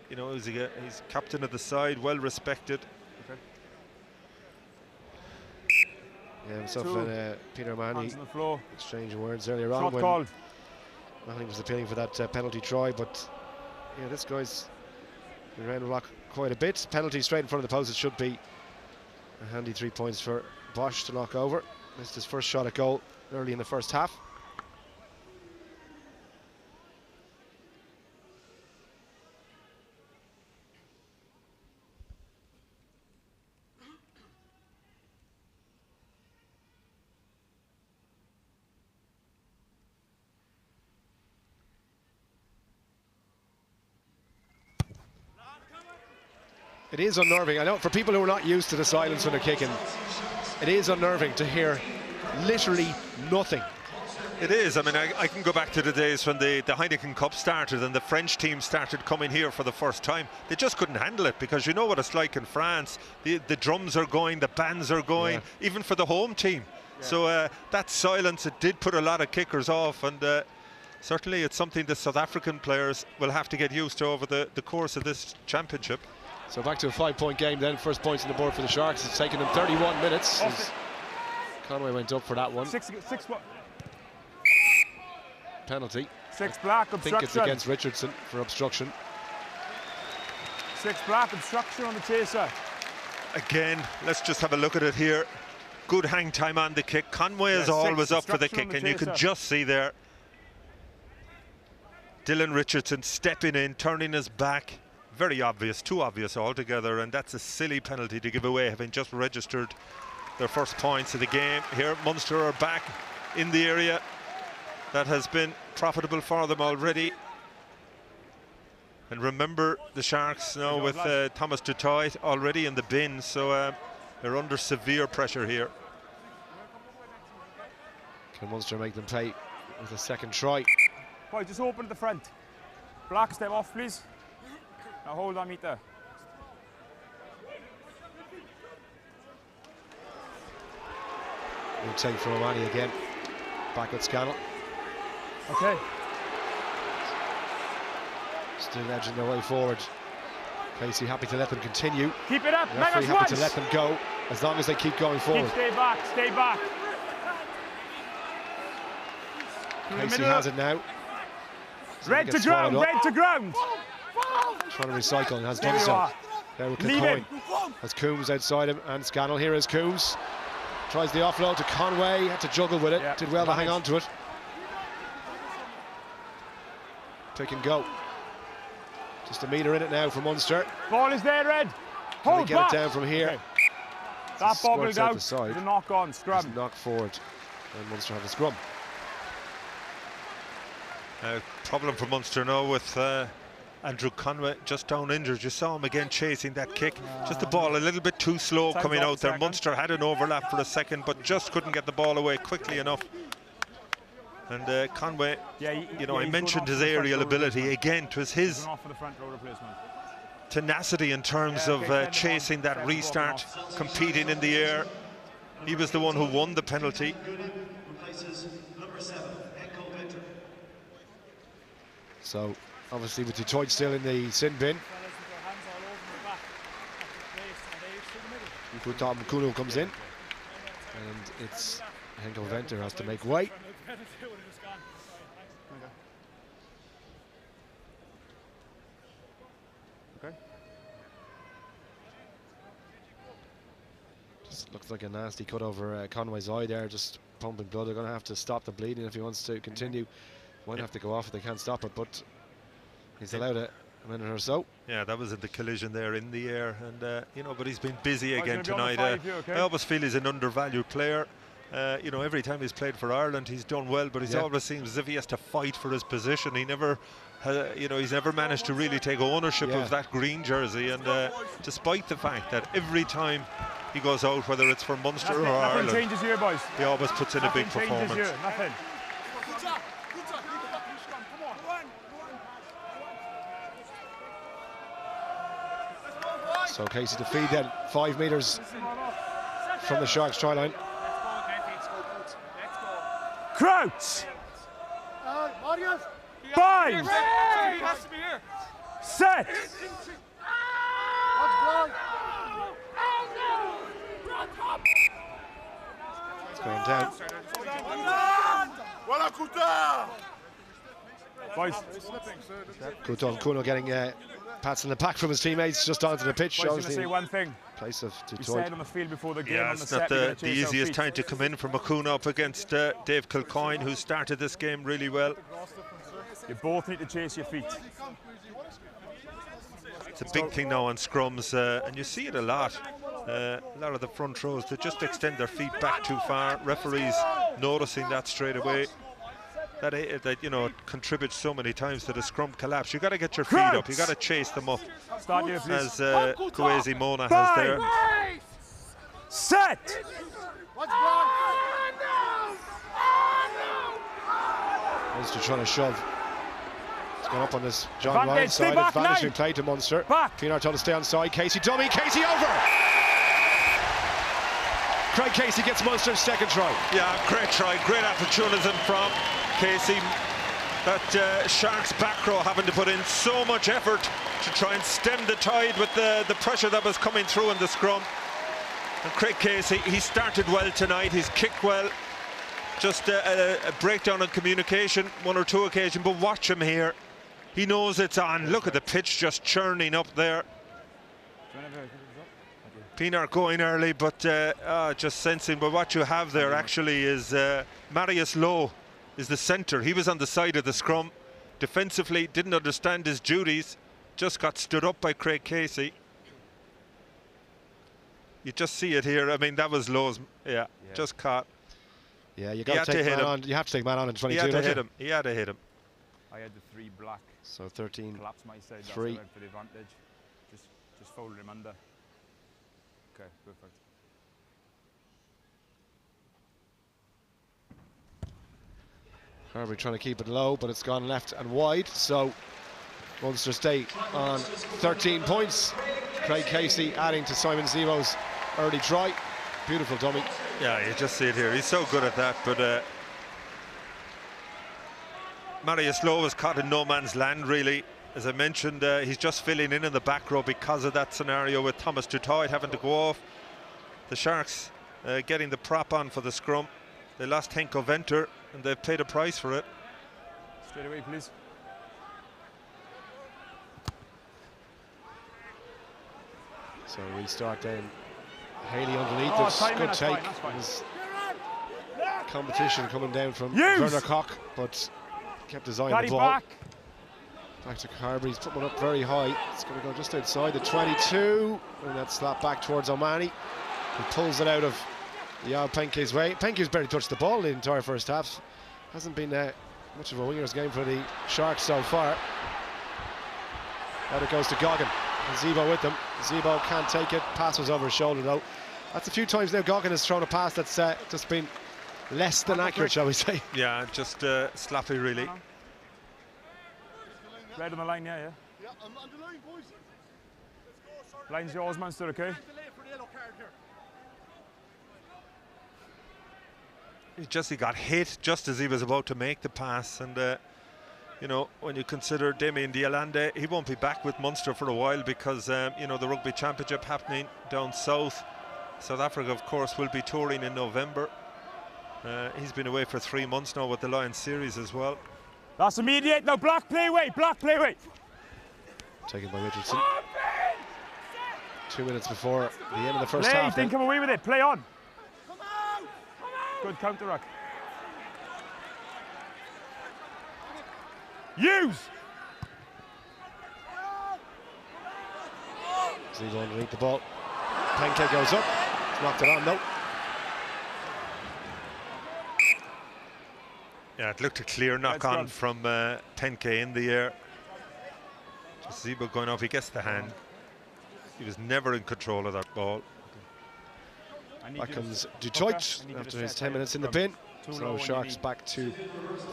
you know, he's captain of the side, well respected. Okay. Yeah, himself and Peter Mahoney exchanging words earlier on when called. Mahoney was appealing for that penalty try, but yeah, this guy's been around the rock quite a bit. Penalty straight in front of the post. It should be a handy 3 points for Bosch to knock over. Missed his first shot at goal early in the first half. It is unnerving. I know for people who are not used to the silence when they're kicking, it is unnerving to hear literally nothing. It is. I mean, I can go back to the days when the Heineken Cup started and the French team started coming here for the first time. They just couldn't handle it, because you know what it's like in France. The drums are going, the bands are going, even for the home team. Yeah. So that silence, it did put a lot of kickers off, and certainly it's something the South African players will have to get used to over the course of this championship. So back to a 5-point game then. First points on the board for the Sharks. It's taken them 31 minutes. Conway went up for that one. 6 Penalty. 6 black, obstruction. I think it's against Richardson for obstruction. 6 black, obstruction on the chaser. Again, let's just have a look at it here. Good hang time on the kick. Conway is always up for the kick, and you can just see there Dylan Richardson stepping in, turning his back. Very obvious, too obvious altogether, and that's a silly penalty to give away, having just registered their first points of the game. Here, Munster are back in the area. That has been profitable for them already. And remember, the Sharks now with Thomas Dutoit already in the bin, so they're under severe pressure here. Can Munster make them pay with a second try? Boy, just open at the front. Black, step off, please. Now hold on, meter. We'll take from Omani again. Back with Scannell. Okay. Still edging their way forward. Casey happy to let them continue. Keep it up, referee happy to let them go as long as they keep going forward. Stay back, stay back. Casey has it now. Red to ground, red to ground. Trying to recycle and has done so. There with Kilcoyne. Has Coombs outside him and Scannell. Here is Coombs. Tries the offload to Conway. Had to juggle with it. Yeah, did well to hang on to it. Take and go. Just a metre in it now for Munster. Ball is there, Red. Can they get it down from here? Okay. That bobbled out. The side. The knock on, scrum. Knock forward. And Munster have a scrum. Problem for Munster now with Andrew Conway just down injured. You saw him again chasing that kick. Just the ball a little bit too slow coming out there. Munster had an overlap for a second, but just couldn't get the ball away quickly enough. And Conway, I mentioned his aerial ability again. It was his tenacity in terms of chasing that restart, competing in the air. He was the one who won the penalty. So obviously with Detroit still in the sin bin. Kuno comes in, and it's Henkel Venter has to make way. Okay. Just looks like a nasty cut over Conway's eye there, just pumping blood. They're going to have to stop the bleeding if he wants to continue. Might have to go off if they can't stop it, but he's allowed a minute or so. Yeah, that was in the collision there in the air, and but he's been busy again tonight. I always feel he's an undervalued player. Every time he's played for Ireland, he's done well, but he always seems as if he has to fight for his position. He never, he's never managed to really take ownership of that green jersey. And despite the fact that every time he goes out, whether it's for Munster or Ireland, nothing changes here, boys. He always puts in a big performance. Nothing. So Casey to feed then 5 metres from the Sharks try line. Crouch! Bind! Set! It's going down. Boys. Kuno getting pats in the back from his teammates just onto the pitch. I was going to say one thing. Place of We Detroit. said on the field before the game. Yeah, it's not the easiest time to come in from Akuna up against Dave Kilcoyne, who started this game really well. You both need to chase your feet. It's a big thing now on scrums, and you see it a lot. A lot of the front rows, they just extend their feet back too far. Referees noticing that straight away. That contributes so many times to the scrum collapse. You got to get your feet up. You got to chase them up. Start here, please. As Kwesi Mona has there. Set. Munster trying to shove. It's gone up on this John Ryan side. Advantage in play to Munster. Pienaar told to stay on side. Casey dummy. Casey over. Craig Casey gets Munster's second try. Yeah, great try. Great opportunism from Casey. That Sharks back row having to put in so much effort to try and stem the tide with the pressure that was coming through in the scrum. And Craig Casey, he started well tonight. He's kicked well. Just a breakdown in communication, one or two occasions, but watch him here. He knows it's on. Look at the pitch just churning up there. Pienaar going early, but just sensing. But what you have there actually is Marius Lowe is the centre. He was on the side of the scrum. Defensively, didn't understand his duties. Just got stood up by Craig Casey. You just see it here. I mean, that was Lowe's. Yeah, just caught. Yeah, you got to take man on. You have to take man on in 22. He had to hit him. He had to hit him. I had the 3 black. So 13. Collapse my side. 3. That's for the advantage. Just folded him under. Okay, perfect. Harvey trying to keep it low, but it's gone left and wide. So Munster stay on 13 points. Craig Casey adding to Simon Zero's early try. Beautiful dummy. Yeah, you just see it here. He's so good at that, but Marius Lowe was caught in no man's land, really. As I mentioned, he's just filling in the back row because of that scenario with Thomas Dutoit having to go off. The Sharks getting the prop on for the scrum. They lost Henko Venter, and they've paid a price for it. Straight away, please. So restart then. Haley underneath. Oh, It's timing, good that's take. fine, that's fine. There's competition coming down from Use! Werner Koch, but kept his eye on Daddy the ball. back. To Carberry, he's putting one up very high. It's going to go just outside the 22, and that's slapped back towards O'Mahony. He pulls it out of the Penke's way. Penke's barely touched the ball the entire first half. Hasn't been much of a winger's game for the Sharks so far. Out it goes to Goggin. And Zebo with them. Zebo can't take it. Pass was over his shoulder though. That's a few times now Goggin has thrown a pass that's just been less than accurate, shall we say. Yeah, just sloppy really. Red on the line, yeah. Yeah, on the line, boys. Line's yours, Munster, okay? He got hit just as he was about to make the pass, and you know, when you consider Damien Dialande, he won't be back with Munster for a while because you know, the Rugby Championship happening down south. South Africa, of course, will be touring in November. He's been away for 3 months now with the Lions series as well. That's immediate. No, block, play away, block, play away. Taken by Richardson. 2 minutes before the end of the first Play, half. didn't come away with it. Play on. Good counter ruck. Use. Zebo underneath the ball. Penke goes up. He's knocked it on, no. Yeah, it looked a clear knock on from Penke in the air. Just Zebo going off, he gets the hand. He was never in control of that ball. Back comes Detroit after his 10 minutes in the bin. So Sharks back to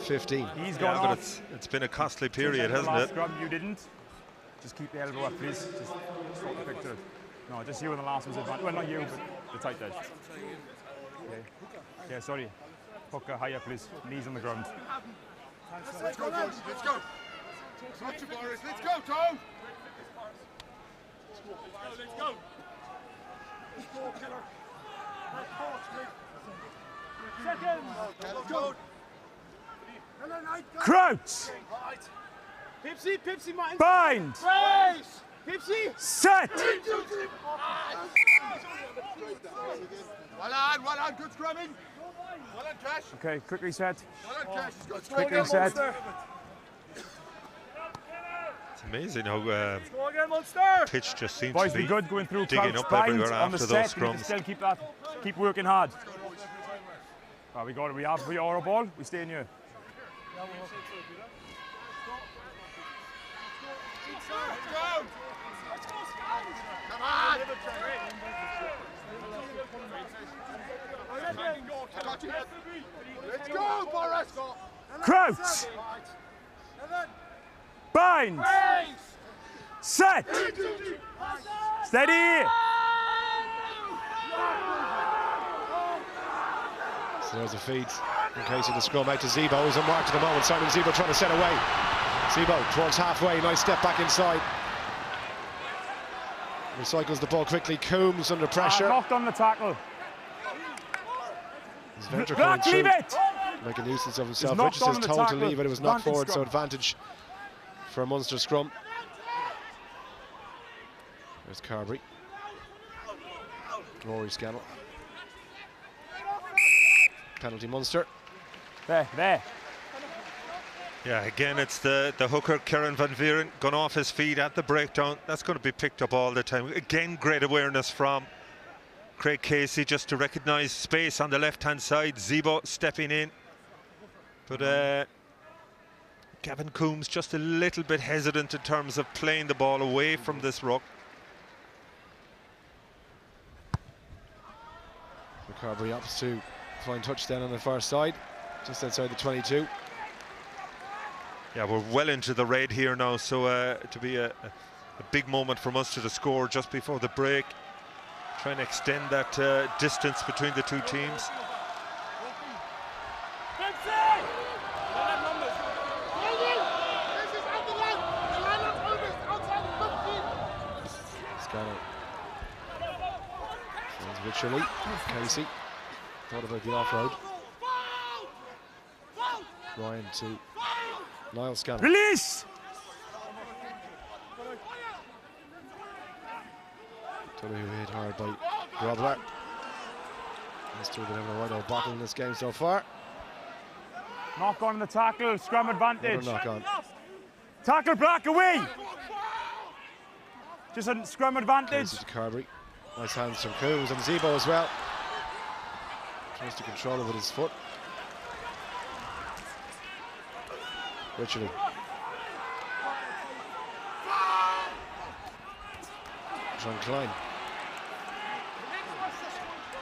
15. He's gone but off. it's been a costly period, hasn't it? Scrum, you didn't. Just keep the elbow up, please. Just stop the picture. No, just you in the last one's advantage. Well, not you, but the tight edge. Okay. Yeah, sorry. Hooker higher, please. Knees on the ground. Let's go, boys. Let's go. Not you, Boris. Let's go, Tom. Let's go. Crouch. Pipsy, Martin. Bind. Brace. Pipsy. Set. Well on, good scrumming. Well on, Cash. Okay, quick reset. Well on, Cash. Good Quick reset. It's amazing how Go again, Munster. pitch just seems Boys, to be be good going through. digging Crouch, up bind everywhere on the after those set. You need to scrums. still keep working hard. We got it. We have the Euro ball. We stay in here. Come on. Let's go, Boris. Crouch. Bind. Set. Steady. So there's a feed in case of the scrum out to Zebo. He's unmarked at the moment. Simon Zebo trying to set away. Zebo towards halfway. Nice step back inside. Recycles the ball quickly. Coombs under pressure. Knocked on the tackle. His venture Black, coming leave through. it. Make a nuisance of himself. knocked Richardson's on the told to tackle. leave it. It was knocked Advantage forward, so scrum. advantage for a Munster scrum. There's Carberry. Rory Scannell. Penalty Munster. There. Yeah, again, it's the hooker, Kieran Van Vieren, gone off his feet at the breakdown. That's going to be picked up all the time. Again, great awareness from Craig Casey just to recognise space on the left-hand side. Zebo stepping in. But Gavin Coombs just a little bit hesitant in terms of playing the ball away from this ruck. Carberry up to flying touchdown on the far side, just outside the 22. Yeah, we're well into the red here now, so to be a big moment for Munster to score just before the break. Trying to extend that distance between the two teams. Scannell. Richardly. Casey. Thought about the off-road. Ryan to Niall Scannell. Release. Don't know who hit hard by Grobler. Munster been having a right old bottle in this game so far. Knock on the tackle, scrum advantage. Knock on. Tackle block away. Just a scrum advantage. To Carberry. Nice hands from Coombs and Zebo as well. Tries to control it with his foot. Richard. John Klein.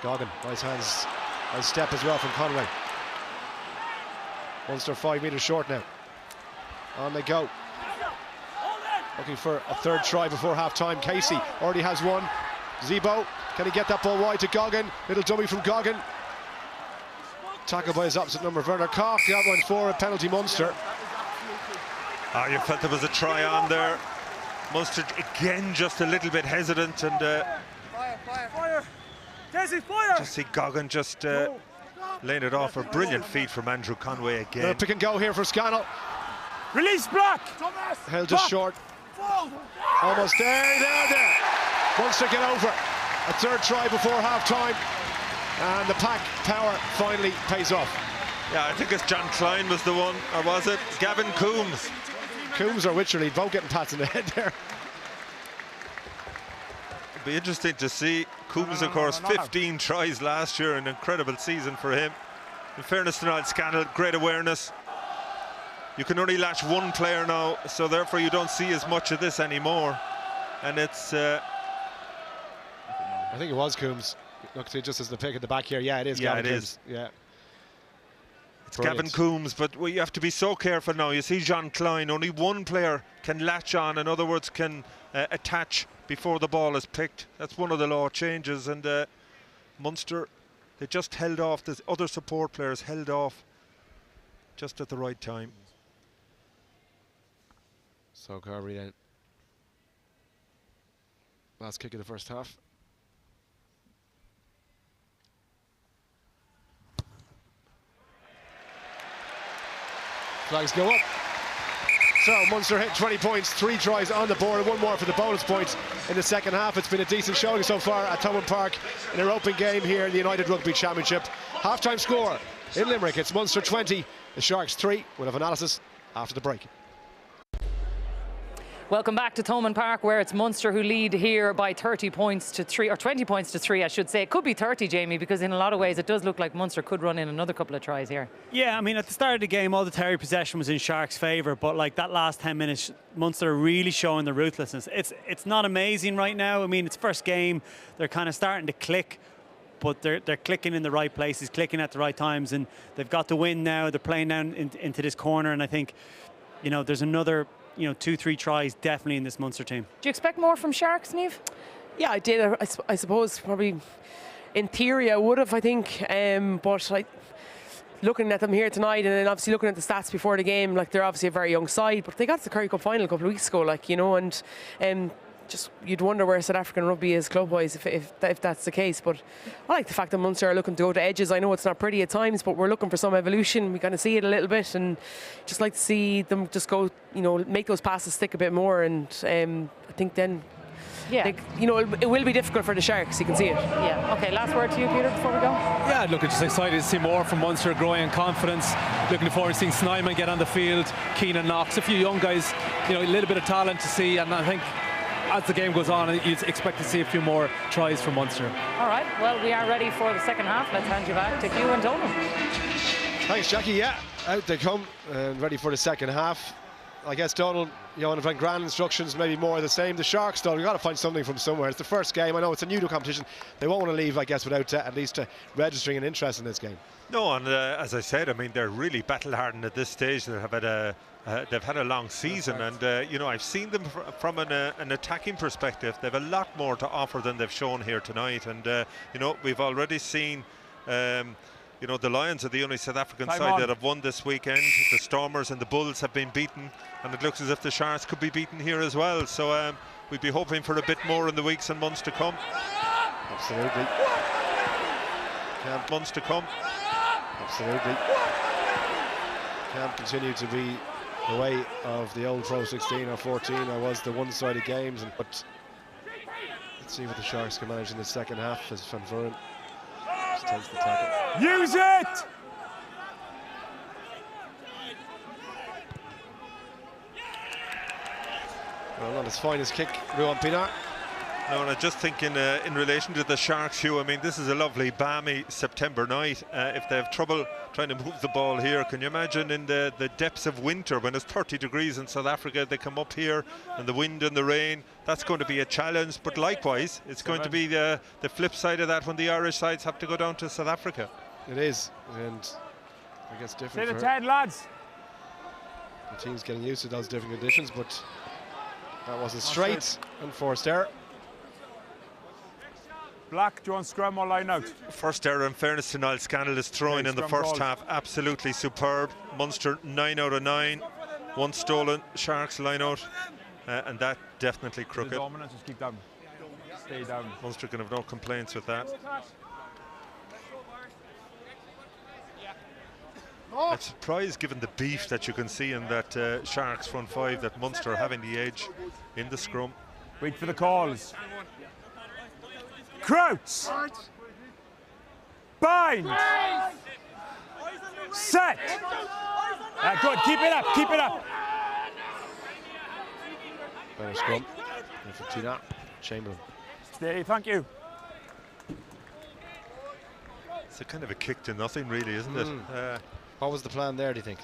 Goggin, nice hands. Nice step as well from Conway. Munster 5 metres short now. On they go. Looking for a third try before half time. Casey already has one. Zebo, can he get that ball wide to Goggin? Little dummy from Goggin. Tackled by his opposite number, Werner Koch. That one for a penalty, Munster. Oh, you felt there was a try on there. Munster again just a little bit hesitant, and Fire! Jesse, fire! just see Goggin just laying it off. A brilliant feed from Andrew Conway again. Pick and go here for Scannell. Release block! Held just short. Almost there. Munster get over. A third try before half time. And the pack power finally pays off. Yeah, I think it's John Klein was the one, or was it Gavin Coombs? Coombs or Wycherley both getting pats in the head there. It'll be interesting to see. Coombs, of course, 15 tries last year, an incredible season for him. In fairness to Niall Scannell, great awareness. You can only latch one player now, so therefore you don't see as much of this anymore. And it's... I think it was Coombs. Look, just as the pick at the back here. Yeah, it is. Yeah, Gavin it Coombs. is. Yeah. It's Gavin Coombs, but you have to be so careful now. You see John Klein, only one player can latch on, in other words, can attach before the ball is picked. That's one of the law changes, and Munster, they just held off. The other support players held off just at the right time. So Carberry then. Last kick of the first half. Flags go up. So Munster hit 20 points, 3 tries on the board, 1 more for the bonus points in the second half. It's been a decent showing so far at Thomond Park in a open game here in the United Rugby Championship. Half-time score in Limerick, it's Munster 20, the Sharks 3. We'll have analysis after the break. Welcome back to Thomond Park, where it's Munster who lead here by 30 points to 3, or 20 points to 3, I should say. It could be 30, Jamie, because in a lot of ways it does look like Munster could run in another couple of tries here. Yeah, I mean, at the start of the game, all the Terry possession was in Sharks' favour, but like that last 10 minutes, Munster are really showing the ruthlessness. It's not amazing right now. I mean, it's first game. They're kind of starting to click, but they're clicking in the right places, clicking at the right times, and they've got the win now. They're playing down into this corner, and I think, you know, there's another 2-3 tries definitely in this Munster team. Do you expect more from Sharks, Niamh? Yeah, I did. I suppose probably in theory I would have, I think. But looking at them here tonight, and then obviously looking at the stats before the game, like they're obviously a very young side, but they got to the Currie Cup final a couple of weeks ago, and just you'd wonder where South African rugby is club-wise if that's the case. But I like the fact that Munster are looking to go to edges. I know it's not pretty at times, but we're looking for some evolution. We kind of see it a little bit, and just like to see them just go, make those passes stick a bit more. And I think then, it will be difficult for the Sharks. You can see it. Yeah. Okay. Last word to you, Peter, before we go. Yeah, look, I'm just excited to see more from Munster, growing in confidence. Looking forward to seeing Snyman get on the field, Keenan Knox, a few young guys, a little bit of talent to see, and I think as the game goes on, you'd expect to see a few more tries from Munster. All right, well, we are ready for the second half. Let's hand you back to Hugh and Donald. Thanks, Jackie. Yeah, out they come and ready for the second half. I guess Donald, Johan van Gran instructions, maybe more of the same. The Sharks, though, we've got to find something from somewhere. It's the first game. I know it's a new competition. They won't want to leave, I guess, without at least registering an interest in this game. No, and as I said, I mean, they're really battle-hardened at this stage. They have had they've had a long season, and I've seen them from an attacking perspective. They've a lot more to offer than they've shown here tonight, and we've already seen. The Lions are the only South African side that have won this weekend. The Stormers and the Bulls have been beaten, and it looks as if the Sharks could be beaten here as well. So we'd be hoping for a bit more in the weeks and months to come. Absolutely. Months to come. Absolutely. Can't continue to be the way of the old Pro 16 or 14. I was the one-sided games, but Let's see what the Sharks can manage in the second half as Van Vuren just takes the tackle. Use it! Well, not his finest kick, Ruan Pinar. No, and I just think in relation to the Sharks, Hugh, I mean, this is a lovely, balmy September night. If they have trouble trying to move the ball here, can you imagine in the depths of winter when it's 30 degrees in South Africa, they come up here and the wind and the rain, that's going to be a challenge. But likewise, it's going to be the flip side of that when the Irish sides have to go down to South Africa. It is, and I guess different. Say the 10, lads. The team's getting used to those different conditions, but that wasn't straight. Unforced error. Black, do you want scrum or line out? First error, in fairness to Niall Scannell, is throwing in the first half. Absolutely superb. Munster 9 out of 9. 1 stolen. Sharks line out. And that definitely crooked. Dominance, just keep down. Stay down. Munster can have no complaints with that. I'm surprised, given the beef that you can see in that Sharks front five, that Munster are having the edge in the scrum. Wait for the calls. Crouch. Bind. Set. Good, keep it up, keep it up. Better scrum. For Tina. Chamberlain. Stay, thank you. It's a kind of a kick to nothing, really, isn't it? What was the plan there, do you think?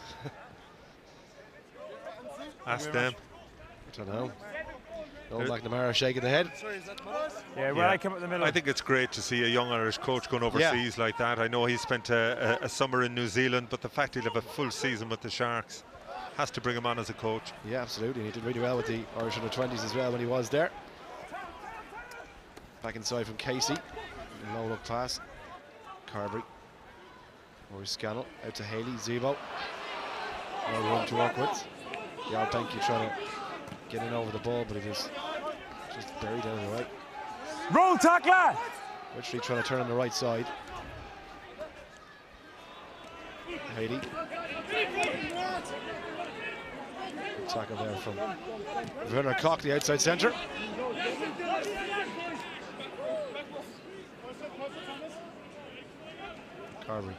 Ask them. I don't know. Old McNamara shaking the head. Yeah, well, I come up the middle. I think it's great to see a young Irish coach going overseas like that. I know he spent a summer in New Zealand, but the fact he'll have a full season with the Sharks has to bring him on as a coach. Yeah, absolutely. He did really well with the Irish under-20s as well when he was there. Back inside from Casey. Low look pass. Carberry. Or Scannell. Out to Haley. Zebo. No room to work with. Yeah, thank you, trying to get in over the ball, but it is just buried down the right. Roll tackler! Literally trying to turn on the right side. Haley. Good tackle there from Werner Koch, the outside centre. Carberry.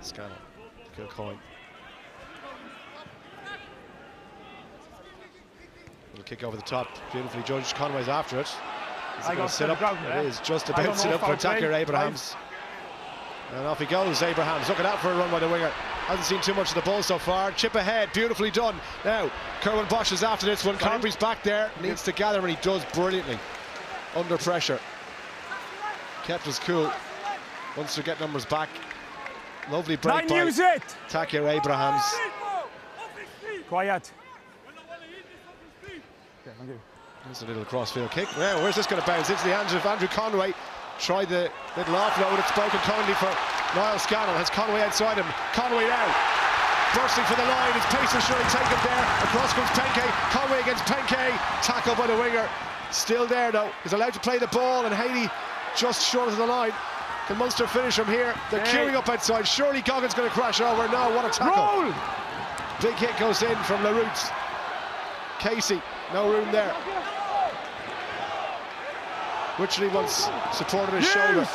Scannell. Kilcoyne. Little kick over the top, beautifully judged. Conway's after it. Is it going to sit up? It is just about sit up for attacker Abrahams. And off he goes, Abrahams. Looking out for a run by the winger. Hasn't seen too much of the ball so far. Chip ahead, beautifully done. Now, Kerwin Bosch is after this one. Carberry's back there, needs to gather, and he does brilliantly. Under pressure. Kept us cool. Wants to get numbers back. Lovely break by Takir Abrahams. Quiet. Okay, thank you. There's a little crossfield kick. Now, where's this going to bounce? Into the hands of Andrew Conway. Tried the little offload. It's broken kindly for Niall Scannell. Has Conway outside him. Conway now. Bursting for the line. His pace is surely taken there. Across comes Penke. Conway against Penke. Tackled by the winger. Still there though. He's allowed to play the ball, and Haley just short of the line. Can Munster finish him here? They're queuing up outside. Surely Goggins going to crash over. No, what a tackle. Roll! Big hit goes in from LaRoute. Casey, no room there. Wycherley once supported his shoulder.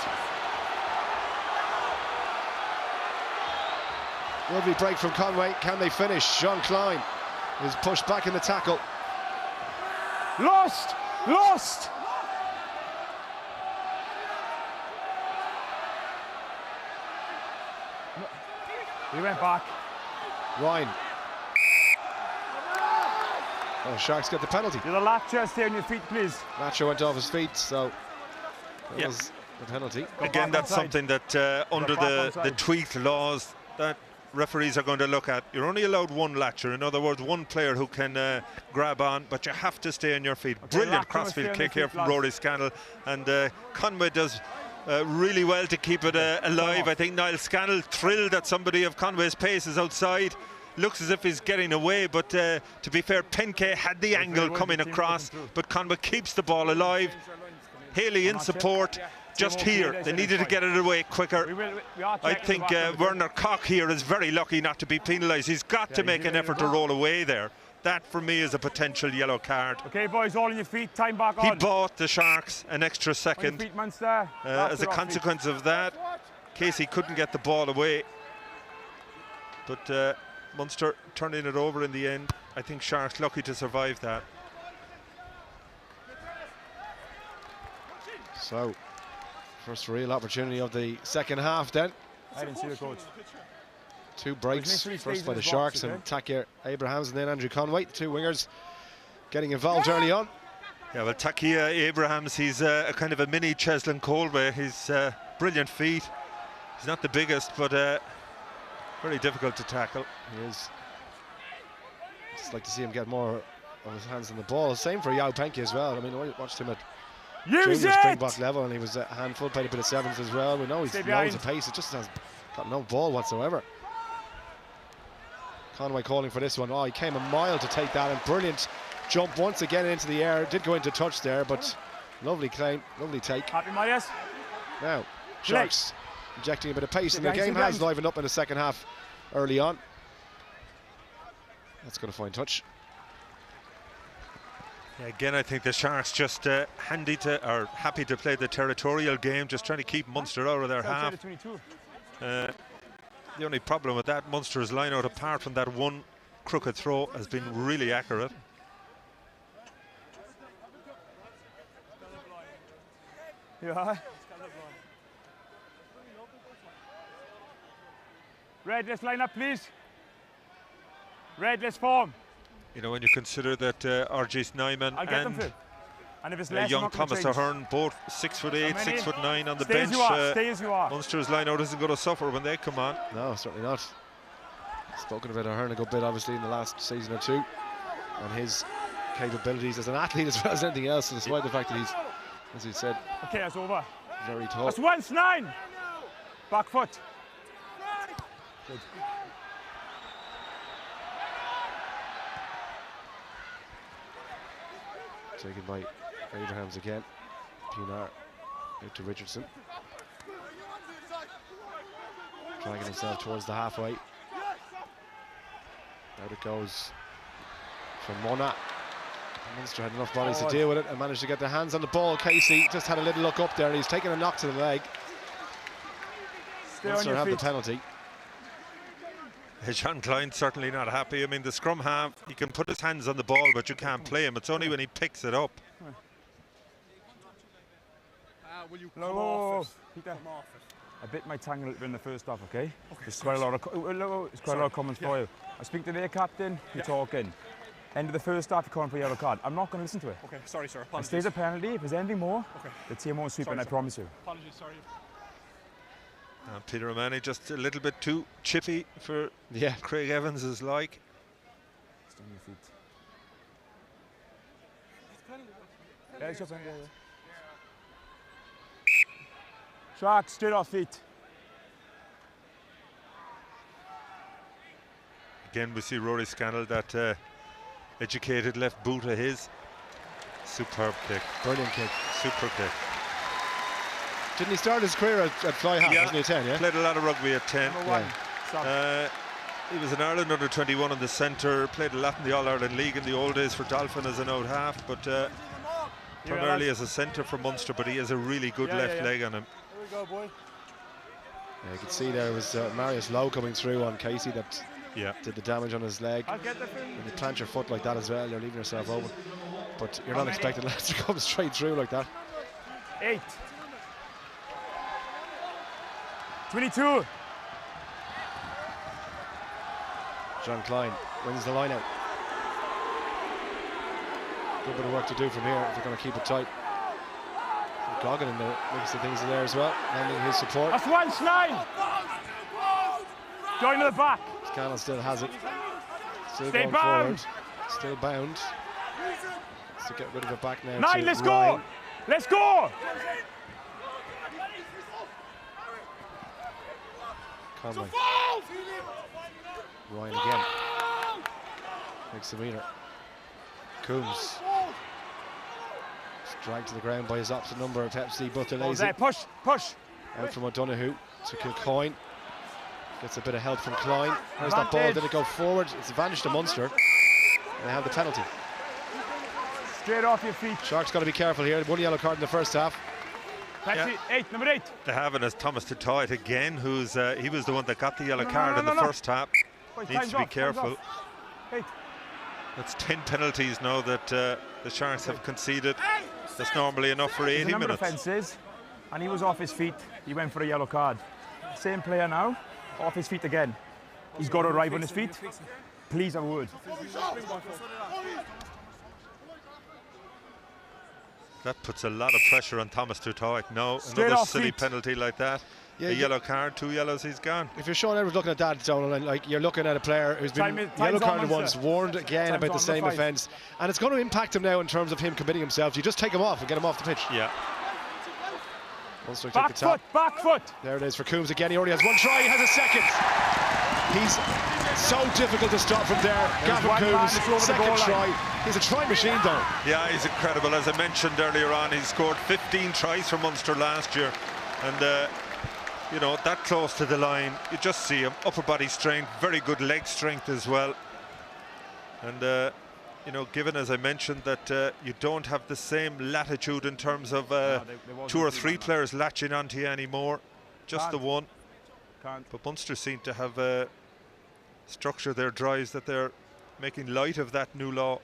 Lovely break from Conway. Can they finish? Jean Klein is pushed back in the tackle. Lost! Lost! He went back. Ryan. Oh, Sharks get the penalty. Do the latcher, stay on your feet, please. Latcher went off his feet, so that was the penalty. Again, that's something that under the tweaked laws that referees are going to look at. You're only allowed one latcher, in other words, one player who can grab on, but you have to stay on your feet. Okay, brilliant crossfield kick here from Rory Scannell, and Conway does really well to keep it alive. I think Niall Scannell thrilled that somebody of Conway's pace is outside. Looks as if he's getting away, but to be fair, Penke had the angle coming across, but Conway keeps the ball alive. Haley in support, just here. They needed to get it away quicker. I think Werner Koch here is very lucky not to be penalised. He's got to make an effort to roll away there. That for me is a potential yellow card. Okay, boys, all on your feet. Time back on. He bought the Sharks an extra On your second. feet, Munster. As a consequence of that, Casey couldn't get the ball away. But Munster turning it over in the end. I think Sharks lucky to survive that. So, first real opportunity of the second half then. I didn't see the coach. 2 breaks, first by the Sharks and Takir Abrahams, and then Andrew Conway, the 2 wingers getting involved early on. Yeah, well, Takia Abrahams, he's a kind of a mini Cheslin Colby. He's brilliant feet. He's not the biggest, but very difficult to tackle. He is. Just like to see him get more of his hands on the ball. Same for Yao Penke as well. I mean, I watched him at junior Springbok level, and he was a handful, played a bit of sevens as well. We know he's loads of pace. It just has got no ball whatsoever. Conway calling for this one. Oh, he came a mile to take that, and brilliant jump once again into the air. Did go into touch there, but lovely claim, lovely take. Happy, Myers? Now, Sharks injecting a bit of pace, and the game has livened up in the second half early on. That's going to find touch. Yeah, again, I think the Sharks just happy to play the territorial game, just trying to keep Munster out of their half. The only problem with that, Munster's line out, apart from that one crooked throw, has been really accurate. Yeah. Red, let's line up, please. Red, let's form. You know, when you consider that RG Snyman and if it's young Thomas Ahern, both 6'8", 6'9" on the stay bench. Stay as you are. Munster's line-out isn't going to suffer when they come on. No, certainly not. Spoken about Ahern a good bit, obviously, in the last season or two, and his capabilities as an athlete as well as anything else, despite the fact that he's, as you said, okay, that's over. Very tall. That's 1-9. Back foot. Good. Taken by Abrahams again. Pinar out to Richardson. Dragging himself towards the halfway. Out it goes from Mona. Munster had enough bodies to deal with it and managed to get their hands on the ball. Casey just had a little look up there, and he's taken a knock to the leg. Munster have the penalty. Sean Klein's certainly not happy. I mean, the scrum half, he can put his hands on the ball, but you can't play him. It's only when he picks it up. Will you come off it? Come off it. I bit my tongue a little bit in the first half, okay? It's quite a lot of comments for you. I speak to their captain, you're talking. End of the first half, you're calling for a yellow card. I'm not going to listen to it. Okay, sorry, sir. Apologies. If there's a penalty, if there's anything more, the team won't sweep, and I promise you. Apologies, sorry. Peter O'Mahony just a little bit too chippy for Craig Evans' like. Stay on your feet. Yeah, it's up and go. Sharks, straight off feet. Again, we see Rory Scannell, that educated left boot of his. Superb kick. Brilliant kick. Super kick. Didn't he start his career at fly half? Wasn't he 10? Yeah. Played a lot of rugby at 10. He was an Ireland under-21 in the centre. Played a lot in the All-Ireland League in the old days for Dolphin as an out half, but primarily as a centre for Munster. But he has a really good left leg on him. Here we go, boy. Yeah, you can see there was Marius Lowe coming through on Casey that did the damage on his leg. When you plant your foot like that as well, you're leaving yourself open. But you're not expecting lads to come straight through like that. 8. 22. John Klein wins the line out. Good bit of work to do from here if they're going to keep it tight. Goggin in the mix of things there as well, lending his support. That's 1-9. Going to the back. Scannell still has it. Still Stay going bound. forward. Still bound. To get rid of it back now. 9, let's go! Let's go! Conway. Ryan again. Makes the meter. Coombs. Dragged to the ground by his opposite number, Pepsi Buthelezi. Push, push. Out from O'Donoghue to Kilcoyne. Gets a bit of help from Klein. Where's that ball? Did it go forward? It's advantage to Munster. They have the penalty. Straight off your feet. Sharks got to be careful here. 1 yellow card in the first half. Taxi, number 8. They have it as Thomas Tutoit again, who's he was the one that got the yellow card in the first half. Needs to be careful. That's 10 penalties now that the Sharks have conceded. That's normally enough for 80 number minutes. Of offences, and he was off his feet. He went for a yellow card. Same player now, off his feet again. He's got to arrive on his feet. Please, I would. That puts a lot of pressure on Thomas Tutoit. No, Straight another off silly feet. penalty like that. A yellow card, 2 yellows, he's gone. If you're Sean Edwards looking at that, Donald, like you're looking at a player who's been yellow carded once, warned again about the same offence, and it's going to impact him now in terms of him committing himself. You just take him off and get him off the pitch. Yeah. Munster take Back the tap. foot, back foot. There it is for Coombs again. He already has 1 try. He has a second. He's so difficult to stop from there. Gavin Coombs, second try. He's a try machine, though. Yeah, he's incredible. As I mentioned earlier on, he scored 15 tries for Munster last year, and you know, that close to the line, you just see him. Upper body strength, very good leg strength as well. And you know, given, as I mentioned, that you don't have the same latitude in terms of 2 or 3 players latching onto you anymore, just the one. But Munster seem to have structured their drives that they're making light of that new law.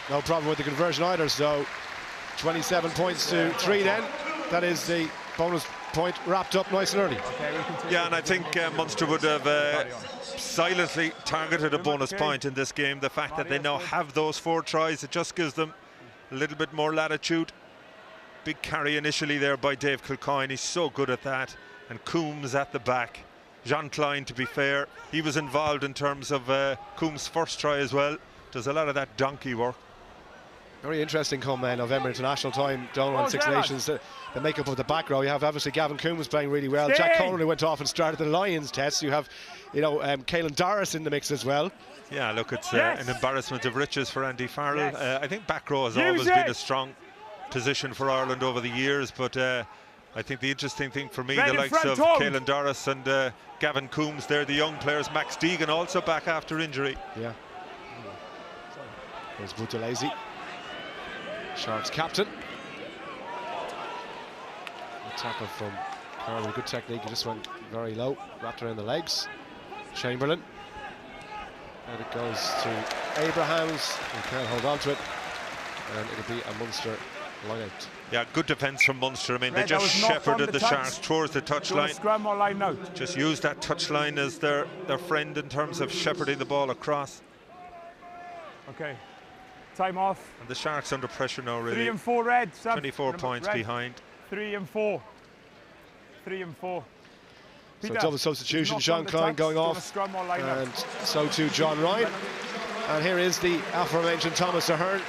No problem with the conversion either, so 27 points to 3 then. That is the bonus point wrapped up nice and early. Yeah, and I think Munster would have silently targeted a bonus point in this game. The fact that they now have those 4 tries, it just gives them a little bit more latitude. Big carry initially there by Dave Kilcoyne, he's so good at that. And Coombs at the back. Jean Klein, to be fair, he was involved in terms of Coombs' first try as well. Does a lot of that donkey work. Very interesting come November international time, Donald, and Six Nations, the makeup of the back row. You have obviously Gavin Coombs playing really well. Jack Connery went off and started the Lions test. You have, you know, Caelan Doris in the mix as well. Yeah, look, it's an embarrassment of riches for Andy Farrell. I think back row has always been a strong position for Ireland over the years, but I think the interesting thing for me, the likes of Caelan Doris and Gavin Coombs, they're the young players. Max Deegan also back after injury. Yeah. There's Buthelezi, Sharks captain. A tackle from Carver, good technique. He just went very low, wrapped around the legs. Chamberlain. And it goes to Abrahams. He can't hold on to it. And it'll be a Munster line out. Yeah, good defence from Munster. I mean, they just shepherded the Sharks towards the touchline. Just used that touchline as their friend in terms of shepherding the ball across. Okay. Time off. And the Sharks under pressure now, really. 3 and 4 red. 24 points behind. 3 and 4. 3 and 4. So double substitution, Sean Klein going off, and so too John Ryan. And here is the aforementioned Thomas Ahern.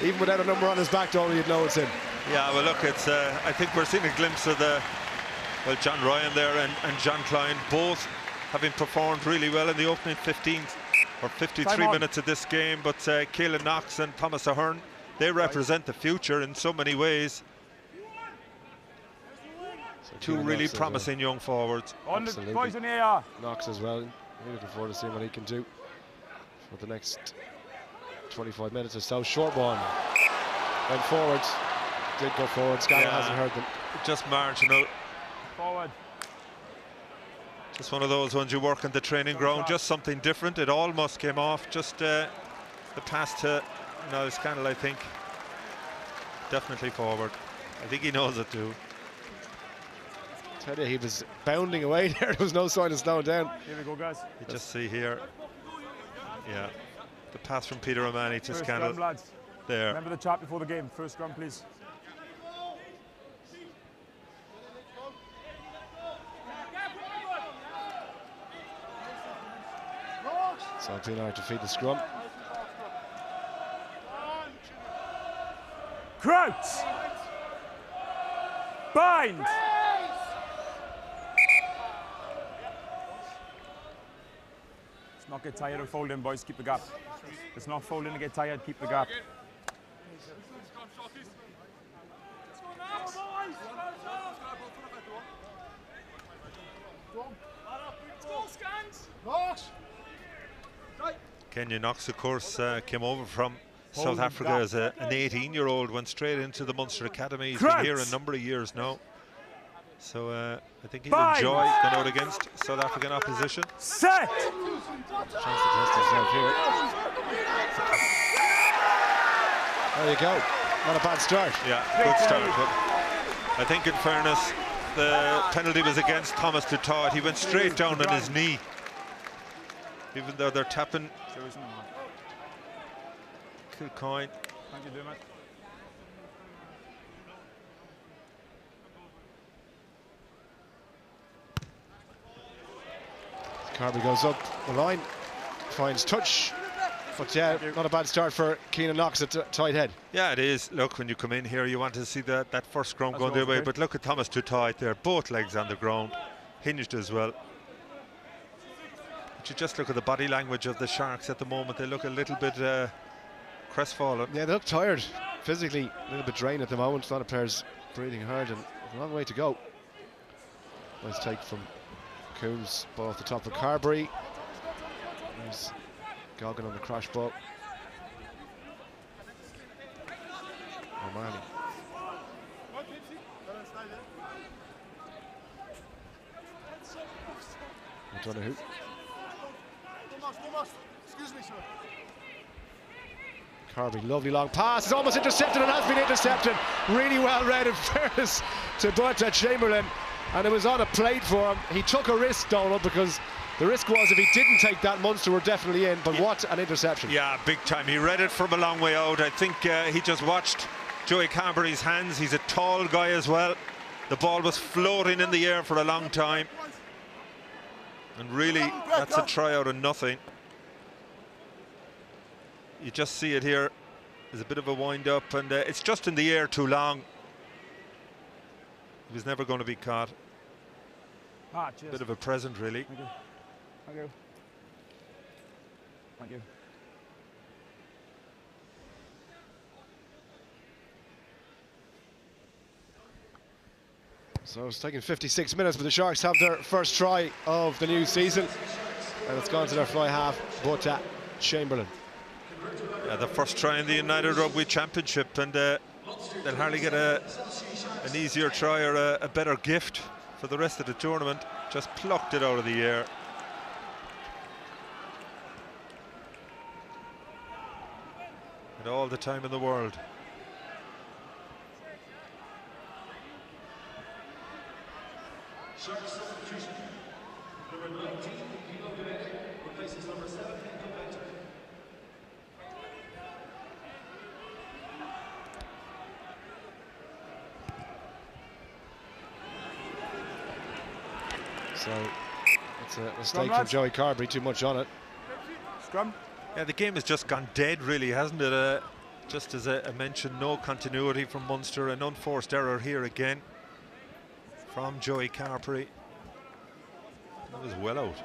Even without a number on his back, Donald, you'd know it's him. Yeah, well, look, it's I think we're seeing a glimpse of John Ryan there and John Klein, both having performed really well in the opening 15 or 53 minutes of this game. But Caelan Knox and Thomas Ahern, they represent the future in so many ways. So two really promising young forwards. Absolutely. Boys in the AR. Knox as well. Really looking forward to seeing what he can do for the next 25 minutes or so. Short one. Went forward. Did go forward. Scanlon hasn't heard them. Just marginal. Forward. Just one of those ones you work in the training ground. Just something different. It almost came off. Just the pass to Scanlon, I think. Definitely forward. I think he knows it too. Tell you, he was bounding away there. There was no sign of slowing down. Here we go, guys. You just see here. Yeah. The pass from Peter O'Mahony to Scanlon. There. Remember the chat before the game. First scrum, please. So Pilar to feed the scrum. Crouch. Bind. Let's not get tired of folding, boys. Keep the gap. Let's not fold in and get tired. Keep the gap. Kenya Knox, of course, came over from South Africa as an 18-year-old, went straight into the Munster Academy. He's been here a number of years now. So I think he'll enjoy going out against South African opposition. Set! Chance to test himself here. There you go. Not a bad start. Yeah, good start. But I think in fairness, the penalty was against Thomas Tutat. He went straight down on his knee. Even though they're tapping Kilcoyne. Thank you, Dermot. Carby goes up the line, finds touch, but yeah, not a bad start for Keenan Knox at tight head. Yeah, it is. Look, when you come in here, you want to see that first scrum going their way, but look at Thomas Tutat there, both legs on the ground, hinged as well. But you just look at the body language of the Sharks at the moment. They look a little bit crestfallen. Yeah, they look tired, physically a little bit drained at the moment. A lot of players breathing hard, and a long way to go. Nice take from Coombs, ball off the top of Carberry. There's Goggin on the crash ball. O'Malley. O'Donoghue. Excuse me, sir. Carberry, lovely long pass. It's almost intercepted and has been intercepted. Really well read, in fairness to Berta Chamberlain. And it was on a plate for him. He took a risk, Donald, because the risk was if he didn't take that, Munster were definitely in. But what an interception. Yeah, big time. He read it from a long way out. I think he just watched Joey Carberry's hands. He's a tall guy as well. The ball was floating in the air for a long time. And really, that's a try out of nothing. You just see it here. There's a bit of a wind-up, and it's just in the air too long. He was never going to be caught. Bit of a present, really. Thank you. Thank you. Thank you. So it's taken 56 minutes, but the Sharks have their first try of the new season. And it's gone to their fly half, Berta Chamberlain. Yeah, the first try in the United Rugby Championship, and they'll hardly get an easier try or a better gift for the rest of the tournament. Just plucked it out of the air. And all the time in the world. So it's a mistake from Joey Carberry, too much on it. Scrum. Yeah, the game has just gone dead, really, hasn't it? Just as I mentioned, no continuity from Munster, an unforced error here again from Joey Carberry. That was well out.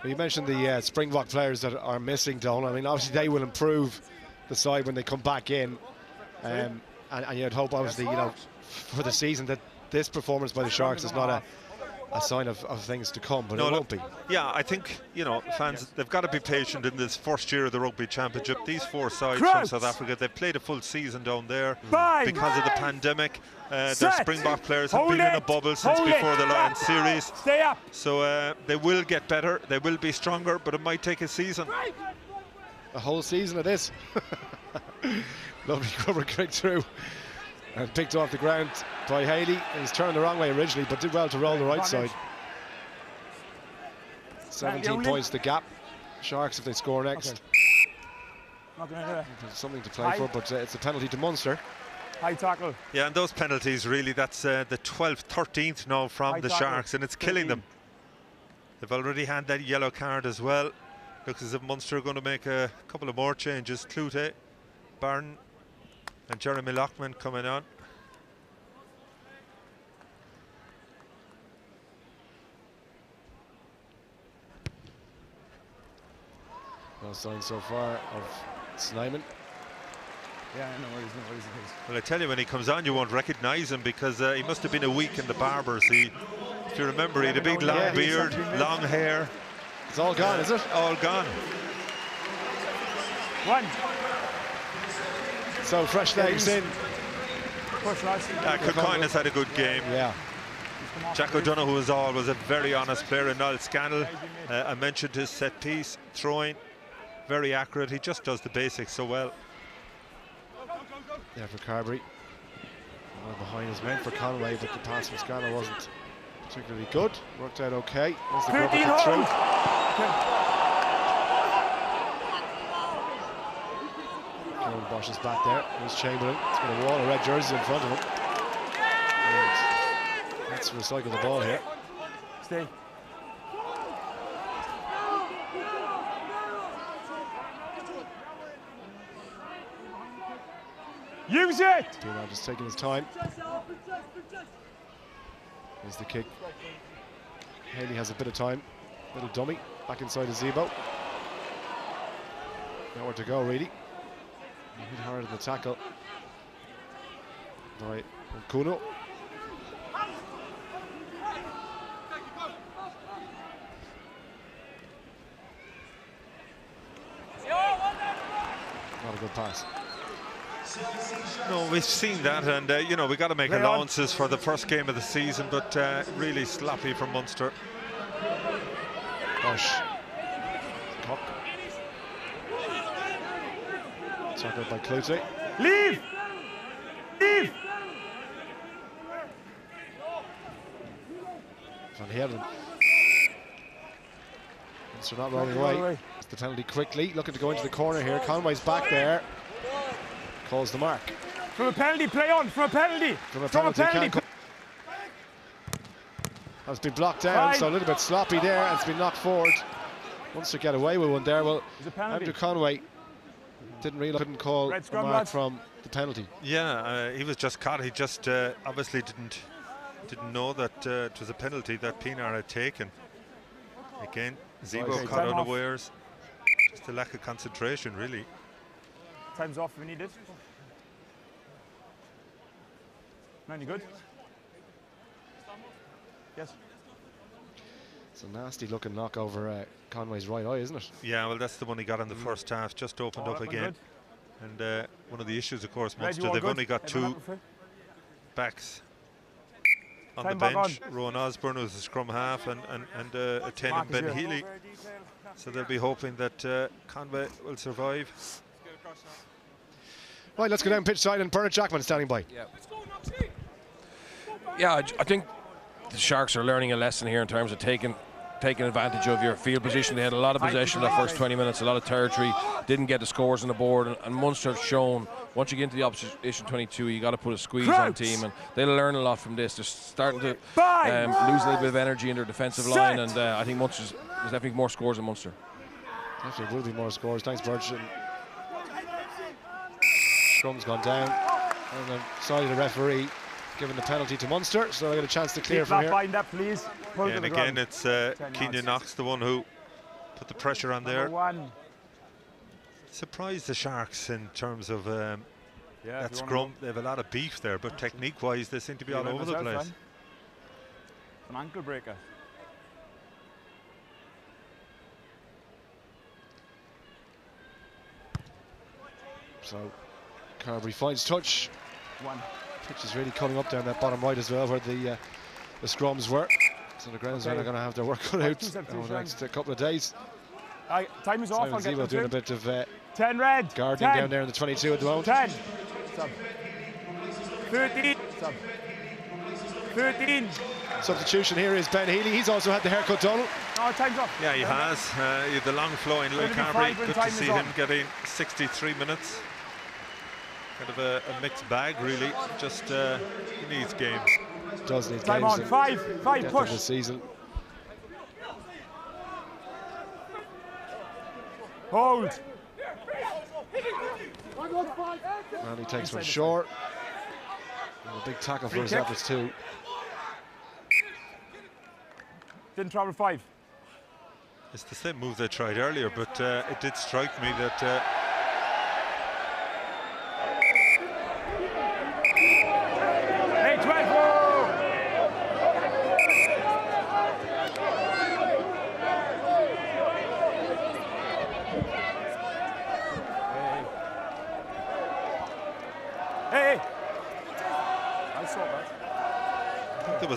Well, you mentioned the Springbok players that are missing, Don. I mean, obviously they will improve the side when they come back in, and you'd hope, obviously, you know, for the season, that this performance by the Sharks is not a sign of things to come, but no, it won't be. Yeah, I think, you know, fans, they've got to be patient in this first year of the Rugby Championship. These four sides from South Africa, they've played a full season down there because of the pandemic. Their Springbok players have been in a bubble since before the Lions series. Stay up. So they will get better, they will be stronger, but it might take a season. A whole season of this. Lovely cover kick through. And picked off the ground by Haley. He's turned the wrong way originally, but did well to roll the right side. 17 points the gap. Sharks, if they score next. Something to play for, but it's a penalty to Munster. High tackle. Yeah, and those penalties, really, that's the 12th, 13th now from the Sharks, and it's killing them. They've already had that yellow card as well. Looks as if Munster are going to make a couple of more changes. Clute, Barn, and Jeremy Lockman coming on. No sign so far of Snyman. Yeah, no worries. Well, I tell you, when he comes on, you won't recognise him because he must have been a week in the barbers. If you remember, he had a big long beard, long hair. It's all gone, is it? All gone. One. So fresh legs in. Kilcoyne has had a good game. Yeah. Jack O'Donoghue, as always, a very honest player. And Niall Scannell, I mentioned his set piece, throwing, very accurate. He just does the basics so well. Yeah, for Carberry. Well behind his men for Conway, but the pass from Scannell wasn't particularly good. Worked out okay. There's the grubber cut through. Kieran Bosch is back there. There's Chamberlain. He's got a wall of red jerseys in front of him. And let's recycle the ball here. Stay. Use it! Dino just taking his time. Here's the kick. Haley has a bit of time. Little dummy back inside the Zebo. Nowhere to go, really. Hit hard in the tackle by Kuno. Not a good pass. No, we've seen that, and you know, we got to make allowances for the first game of the season, but really sloppy from Munster. Bosch. Cock. Tackled by Clute. Leave! Leave! Van Heerden. Munster not rolling away. It's the penalty quickly. Looking to go into the corner here. Conway's back there. Calls the mark. From a penalty, play on, from a penalty. From a penalty. Has been blocked down, so a little bit sloppy there, and it's been knocked forward. Wants to get away with one there. Well, Andrew Conway couldn't call a mark from the penalty. Yeah, he was just caught. He just obviously didn't know that it was a penalty that Pinar had taken. Again, Zebo caught unawares. Just a lack of concentration, really. Time's off if we need it. No, you good? Yes. It's a nasty looking knock over Conway's right eye, isn't it? Yeah, well, that's the one he got in the first half. Just opened up again. And one of the issues, of course, Munster, they've only got two backs on the bench. Rowan Osborne, who's a scrum half, and a 10 in Ben Healy. So they'll be hoping that Conway will survive. Right, let's go down pitch side, and Bernard Jackman standing by. Yeah, I think the Sharks are learning a lesson here in terms of taking advantage of your field position. They had a lot of possession in the first 20 minutes, a lot of territory, didn't get the scores on the board, and Munster have shown once you get into the opposition 22, you got to put a squeeze on team, and they'll learn a lot from this. They're starting to lose a little bit of energy in their defensive line, and I think there's definitely more scores in Munster. Definitely will be more scores. Thanks, Birch. Scrum's gone down on the side of the referee, giving the penalty to Munster, so they get a chance to clear from here. Find that, please. And again, it's Keenan Knox, the one who put the pressure on there. Surprised the Sharks in terms of that scrum. They have a lot of beef there, but technique-wise, they seem to be all over the place. It's an ankle breaker. So Carberry finds touch. Pitch is really coming up down that bottom right as well, where the scrums were. So the grounds are going to have their work cut out over the next couple of days. Time is off. Simon Zebo doing a bit of 10 red. Guarding down there in the 22 at the moment. 10. 13. 13. Substitution here is Ben Healy. He's also had the haircut done. Oh, time's up. Yeah, he has. The long flowing Lil Carberry. Good to see him getting 63 minutes. Kind of a mixed bag, really. Just he needs games. Does need time games. On. Five. Push. This season. Hold. And he takes one short. And a big tackle for his efforts too. Didn't travel 5. It's the same move they tried earlier, but it did strike me that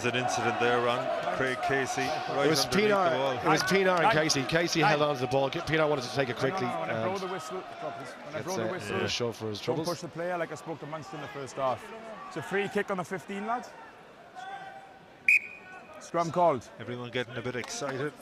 was an incident there on Craig Casey. Right, it was underneath the Pinar. ball. It was Pinar and Casey. Casey held on to the ball. Pinar wanted to take it quickly. When I blow the whistle, when I blow the whistle, a show for his don't troubles. push the player like I spoke to Munster in the first half. It's a free kick on the 15, lads. Scrum called. Everyone getting a bit excited.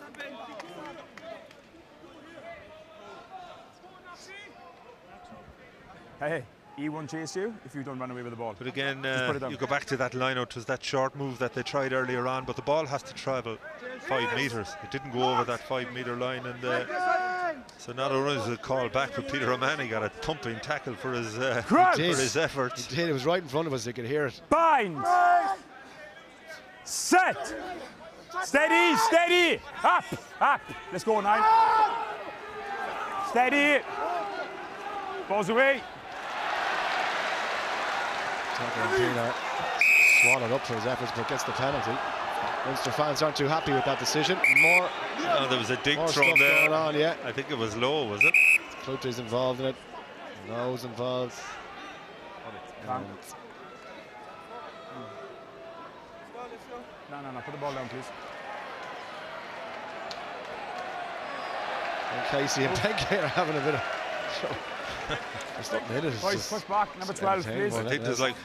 Hey, he won't chase you if you don't run away with the ball. But again, put it down. you go back to that line-out. It was that short move that they tried earlier on, but the ball has to travel 5 metres. It didn't go over that 5-metre line, and so not only was it called back, but Peter O'Mahony got a thumping tackle for his efforts. He did. It was right in front of us. They could hear it. Bind. Set. Steady, steady. Up, up. Let's go, 9. Steady. Balls away. Pinar swallowed up for his efforts, but gets the penalty. Munster fans aren't too happy with that decision. There was a dig more thrown stuff there. going on, yeah. I think it was low, was it? Clutter's involved in it. No's involved. No, put the ball down, please. And Casey and Penke are having a bit of trouble. There's nothing in it. It's Boys, just push back, number 12, please. I think there's like,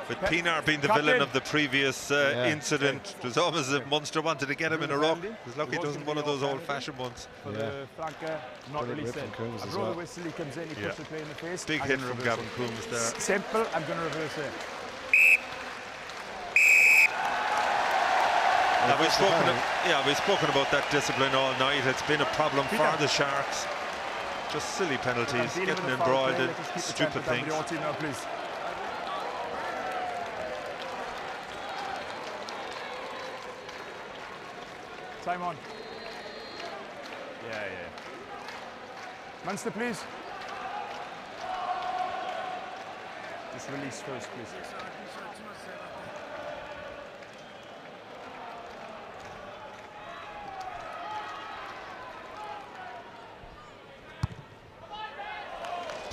with Pinar being the villain of the previous incident, it was almost as if Munster wanted to get him in a rock. He's lucky it wasn't one of those old-fashioned ones. For the flanker, not released it. I blow the whistle, he comes in, he puts the play in the face. Big hit from Gavin Coombs there. Simple, I'm going to reverse it. We've spoken about that discipline all night. It's been a problem for the Sharks. Just silly penalties, getting embroiled in stupid things. Time on. Yeah. Munster, please. Just release first, please.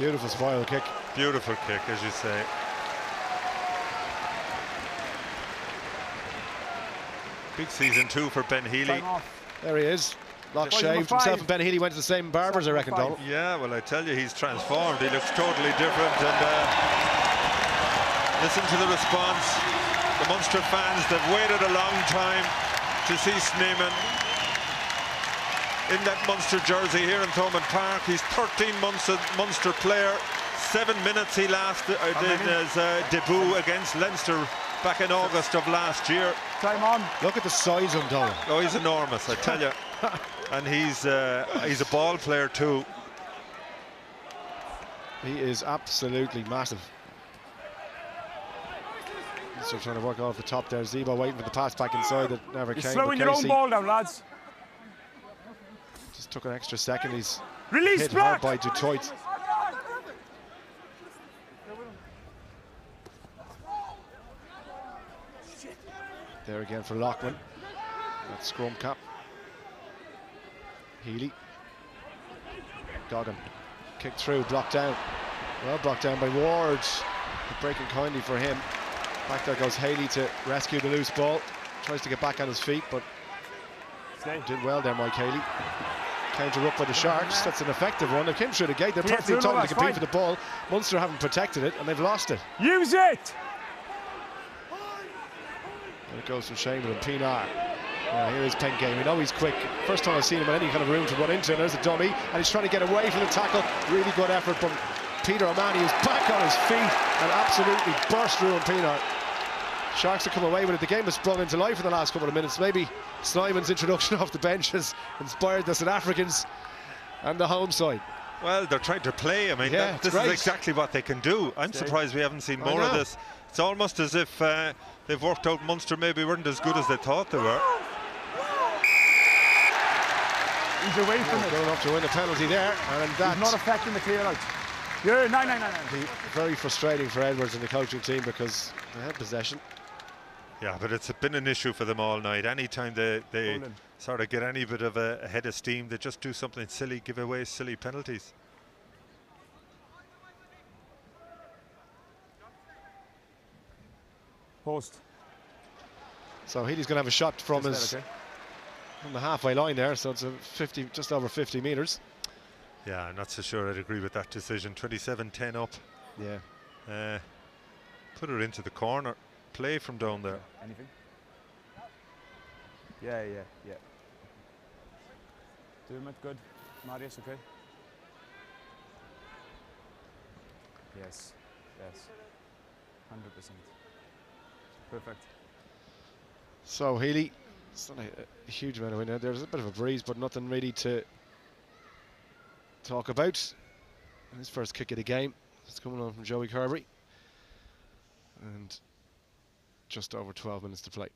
beautiful spoil kick. Beautiful kick, as you say. Big season 2 for Ben Healy. There he is. Lock shaved. Himself and Ben Healy went to the same barbers, I reckon, Donald. Yeah, well, I tell you, he's transformed. He looks totally different. And listen to the response. The Munster fans, they've waited a long time to see Sneeman in that Munster jersey here in Thomond Park. He's 13 months a Munster player. 7 minutes he did his debut against Leinster back in August of last year. Time on. Look at the size of him, Donald. Oh, he's enormous, I tell you. And he's a ball player too. He is absolutely massive. Still trying to work off the top there. Zebo waiting for the pass back inside that never came. Slowing your own ball down, lads. Just took an extra second. He's hit hard by Detroit. There again for Loughlin. That scrum cap. Healy. Goggin. Kick through, blocked down. Well blocked down by Ward. Breaking kindly for him. Back there goes Haley to rescue the loose ball. Tries to get back on his feet, but did well there, Mike Haley. Counter up by the Sharks. That's an effective one. They came through the gate. They're perfectly timed to compete for the ball. Munster haven't protected it, and they've lost it. Use it! And it goes from Shaman and Pinar. Here is Penke. We know he's quick. First time I've seen him in any kind of room to run into. There's a dummy, and he's trying to get away from the tackle. Really good effort from Peter O'Mahony, who's back on his feet and absolutely burst through on Pinar. Sharks have come away with it. The game has sprung into life in the last couple of minutes. Maybe Snyman's introduction off the bench has inspired the South Africans and the home side. Well, they're trying to play. I mean, this is exactly what they can do. I'm surprised we haven't seen more of this. It's almost as if they've worked out Munster maybe weren't as good as they thought they were. He's away from it. Going up to win the penalty there, and that's not affecting the clear out. Yeah, nine. Very frustrating for Edwards and the coaching team because they had possession. Yeah, but it's been an issue for them all night. Anytime they sort of get any bit of a head of steam, they just do something silly, give away silly penalties. Post. So Healy's going to have a shot from from the halfway line there, so it's a 50, just over 50 metres. Yeah, I'm not so sure I'd agree with that decision. 27-10 up. Yeah. Put her into the corner. Play from down there. Anything? Yeah. Doing it good. Marius, okay? Yes. 100%. Perfect. So Healy, it's not a huge amount of wind out there. There's a bit of a breeze, but nothing really to talk about. His first kick of the game. It's coming on from Joey Kirby. And just over 12 minutes to play.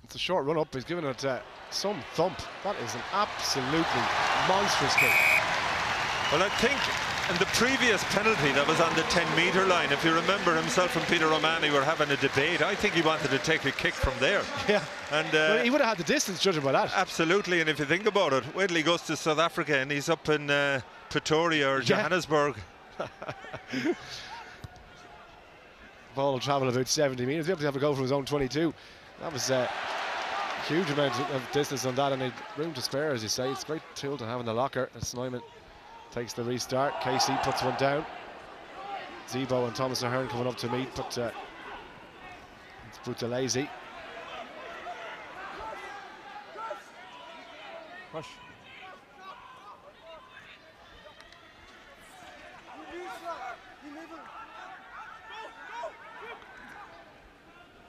It's a short run up. He's given it some thump. That is an absolutely monstrous kick. Well, I think in the previous penalty that was on the 10-metre line, if you remember, himself and Peter Romani were having a debate. I think he wanted to take a kick from there. Yeah. And well, he would have had the distance, judging by that. Absolutely. And if you think about it, wait till he goes to South Africa and he's up in Pretoria or Johannesburg. Ball will travel about 70 metres. He'll have to have a go from his own 22. That was a huge amount of distance on that, and room to spare, as you say. It's a great tool to have in the locker. As Snyman takes the restart, Casey puts one down. Zebo and Thomas Ahern coming up to meet, but it's Brutalese. Push.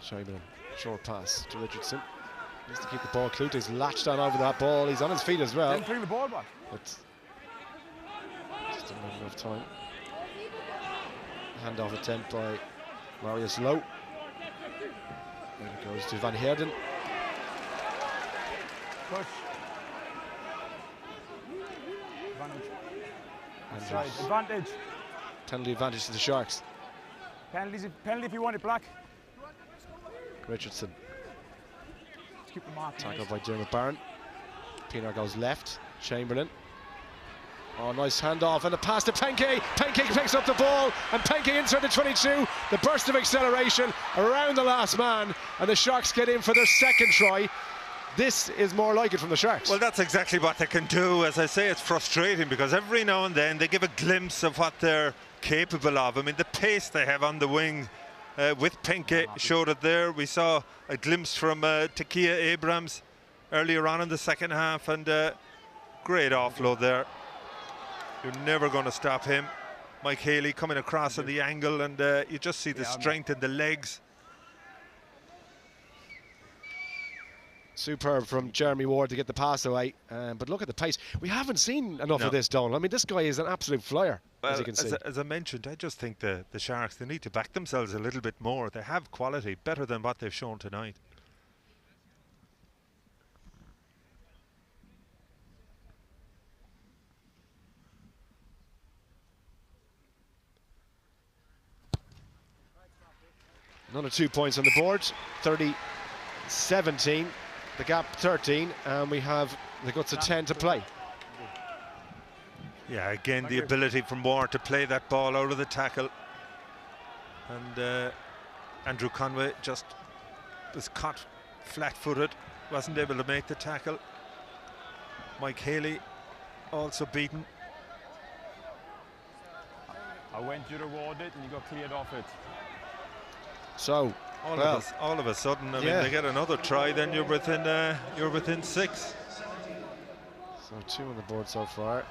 Shaiman, short pass to Richardson. Needs to keep the ball. Clute's latched on over that ball. He's on his feet as well. Didn't bring the ball back. But just not enough time. Handoff attempt by Marius Lowe. There it goes to Van Heerden. Push. Advantage. Advantage. Penalty advantage to the Sharks. Penalty if you want it black. Richardson. Keep the mark. Tackled by Dermot Barron. Pienaar goes left. Chamberlain. Oh, nice handoff and a pass to Penke. Penke picks up the ball and Penke inside the 22. The burst of acceleration around the last man, and the Sharks get in for their second try. This is more like it from the Sharks. Well, that's exactly what they can do. As I say, it's frustrating because every now and then they give a glimpse of what they're capable of. I mean, the pace they have on the wing with Penke showed it there. We saw a glimpse from Takia Abrams earlier on in the second half, and great offload there. You're never going to stop him. Mike Haley coming across at the angle, and you just see the strength in the legs. Superb from Jeremy Ward to get the pass away, but look at the pace. We haven't seen enough of this, Donald. I mean, this guy is an absolute flyer, as you can see. As I mentioned, I just think the Sharks, they need to back themselves a little bit more. They have quality, better than what they've shown tonight. Another 2 points on the board, 30-17. The gap 13, and we have the guts of 10 to play. Yeah, again, the ability from Ward to play that ball out of the tackle. And Andrew Conway just was caught flat-footed, wasn't able to make the tackle. Mike Haley also beaten. I went you reward it and you got cleared off it. So all of a sudden, I mean, they get another try, then you're within 6. So 2 on the board so far.